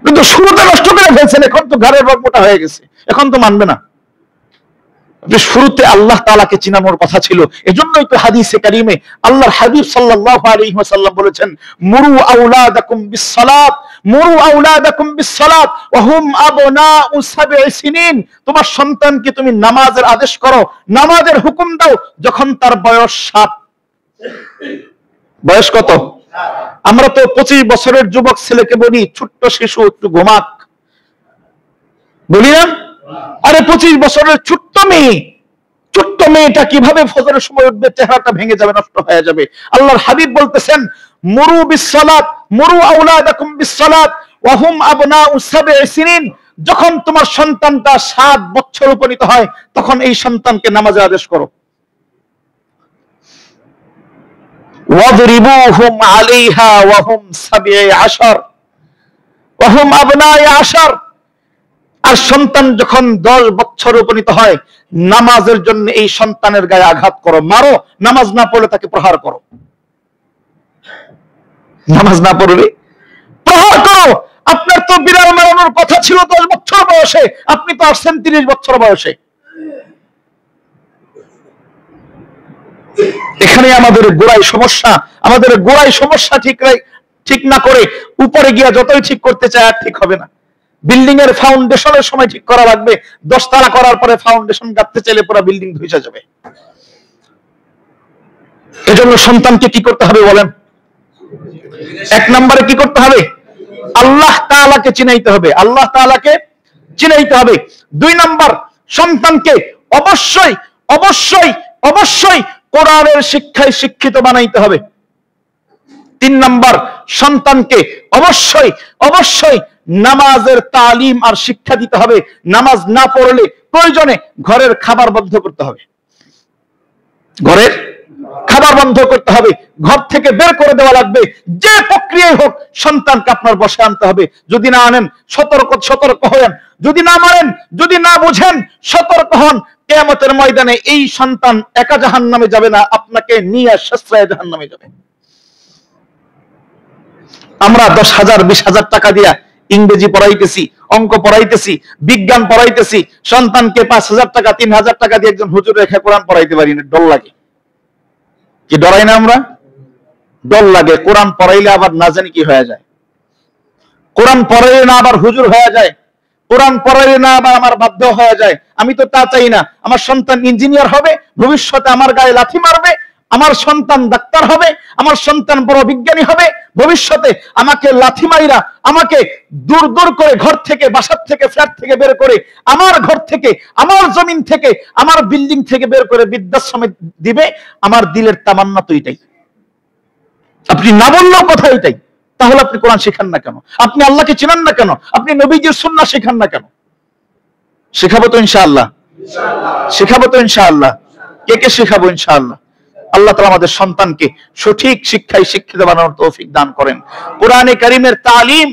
কিন্তু শুরুতে নষ্ট করে ফেলছেন, এখন তো ঘরের রোগ মোটা হয়ে গেছে, এখন তো মানবে না। শুরুতে আল্লাহ তাআলাকে চিনানোর কথা ছিল। এজন্যই তো হাদিসে কারিমে আল্লাহর হাবিব সাল্লাল্লাহু আলাইহি ওয়াসাল্লাম বলেছেন, মুরু আওলাদাকুম বিসসালাত ওয়া হুম আবনাউ 7 সিনিন। তোমার সন্তানকে তুমি নামাজের আদেশ করো, নামাজের হুকুম দাও যখন তার বয়স 7। বয়স কত? আমরা তো 25 বছরের যুবক ছেলেকে বলি, ছোট্ট শিশু, একটু ঘুমাক, বলি না? আরে 25 বছরের ছোট্ট মেয়েটা কিভাবে ফজরের সময় উঠবে, চেহারাটা ভেঙে যাবে, নষ্ট হয়ে যাবে। আল্লাহর হাবিব বলতেছেন, মুরু আওলাদাকুম বিসসালাত ওয়া হুম আবনাউ 7 সিনিন। যখন তোমার সন্তানটা 7 বছর উপনীত হয়, তখন এই সন্তানকে নামাজের আদেশ করো। ওয়াদরিবুহুম আলাইহা ওয়া হুম 17 ওয়া হুম আবনাউ 10। আর সন্তান যখন 10 বছর উপনীত হয়, নামাজের জন্য এই সন্তানের গায়ে আঘাত করো, মারো। নামাজ না পড়লে তাকে প্রহার করো, নামাজ না পড়লে প্রহার করো। আপনার তো বিড়াল মারানোর কথা ছিল 10 বছর বয়সে, আপনি তো আসছেন 30 বছর বয়সে। এখানে আমাদের গোড়ায় সমস্যা ঠিক না করে উপরে গিয়া যতই ঠিক করতে চায়, আর ঠিক হবে না। বিল্ডিং এর ফাউন্ডেশনের সময় ঠিক করা লাগবে, 10 তলা করার পরে ফাউন্ডেশন গাঁথতে চাইলে পুরো বিল্ডিং ধসে যাবে। এজন্য সন্তানকে কি করতে হবে বলেন? 1 নম্বরে কি করতে হবে? আল্লাহ তাআলাকে চিনাইতে হবে, আল্লাহ তাআলাকে চিনাইতে হবে। 2 নম্বর, সন্তানকে অবশ্যই কোরআনের শিক্ষায় শিক্ষিত বানাইতে হবে। 3 নম্বর, সন্তানকে অবশ্যই নামাজের তালিম আর শিক্ষা দিতে হবে। নামাজ না পড়লে প্রয়োজনে ঘরের খাবার বন্ধ করতে হবে, ঘর থেকে বের করে দেওয়া লাগবে। যে প্রক্রিয়ায় হোক সন্তানকে আপনার বসে আনতে হবে। যদি না আনেন, সতর্ক হন। যদি না মানেন, যদি না বুঝেন, সতর্ক হন। কিয়ামতের ময়দানে এই সন্তান একা জাহান্নামে যাবে না, আপনাকে নিয়ে শেষরায় জাহান্নামে যাবে। আমরা 10,000 20,000 টাকা দিয়া ইংরেজি পড়াইতেছি, অঙ্ক পড়াইতেছি, বিজ্ঞান পড়াইতেছি, সন্তানকে 5,000 টাকা 3,000 টাকা দিয়ে একজন হুজুর রেখে কোরআন পড়াইতে পারি না, ডর লাগে। কি ডরাই না আমরা? ডর লাগে। কোরআন পড়াইলে আবার না জানি কি হয়ে যায়, কোরআন পড়াইলে না আবার হুজুর হয়ে যায়, কোরআন পড়াইলে না আবার আমার বাধ্য হয়ে যায়। আমি তো তা চাই না। আমার সন্তান ইঞ্জিনিয়ার হবে, ভবিষ্যতে আমার গায়ে লাথি মারবে। আমার সন্তান ডাক্তার হবে, আমার সন্তান বড় বিজ্ঞানী হবে, ভবিষ্যতে আমাকে লাথি মাইরা, আমাকে দূর দূর করে ঘর থেকে, বাসার থেকে, ফ্ল্যাট থেকে বের করে, আমার ঘর থেকে, আমার জমিন থেকে, আমার বিল্ডিং থেকে বের করে বৃদ্ধাশ্রমে দিবে। আমার দিলের তামান্না তো এটাই। আপনি না বললেও কথা এটাই। তাহলে আপনি কোরআন শেখান না কেন? আপনি আল্লাহকে চেনেন না কেন? আপনি নবীজির সুন্নাহ শেখান না কেন? শেখাবো তো ইনশাআল্লাহ, শেখাবো তো ইনশাআল্লাহ। কে কে শেখাবো ইনশাআল্লাহ। আল্লাহ তাআলা আমাদের সন্তানকে সঠিক শিক্ষায় শিক্ষিত বানানোর তৌফিক দান করেন। কোরআনে কারীমের তালিম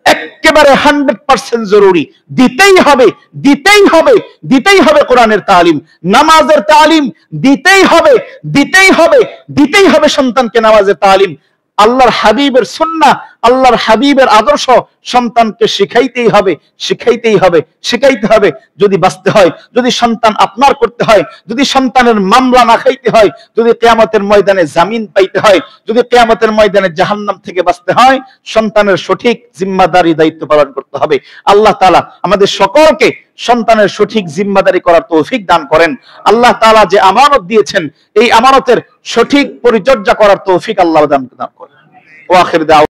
একেবারে 100% জরুরি। দিতেই হবে, দিতেই হবে, দিতেই হবে। কোরআনের তালিম, নামাজের তালিম দিতেই হবে, দিতেই হবে, দিতেই হবে। সন্তানকে নামাজের তালিম, আল্লাহর হাবিবের সুন্নাহ, আল্লাহর হাবিবের আদর্শ সন্তানকে শিখাইতেই হবে, শিখাইতেই হবে, শিখাইতে হবে। যদি বাঁচতে হয়, যদি সন্তান আপনার করতে হয়, যদি সন্তানের মামলা না খাইতে হয়, যদি কিয়ামতের ময়দানে জামিন পাইতে হয়, যদি কিয়ামতের ময়দানে জাহান্নাম থেকে বাঁচতে হয়, সন্তানের সঠিক জিম্মাদারি দায়িত্ব পালন করতে হবে। আল্লাহ তাআলা আমাদের সকলকে সন্তানের সঠিক জিম্মাদারি করার তৌফিক দান করেন। আল্লাহ তাআলা যে আমানত দিয়েছেন, এই আমানতের সঠিক পরিচর্যা করার তৌফিক আল্লাহ দান করেন। ওয়া আখির দাওয়া।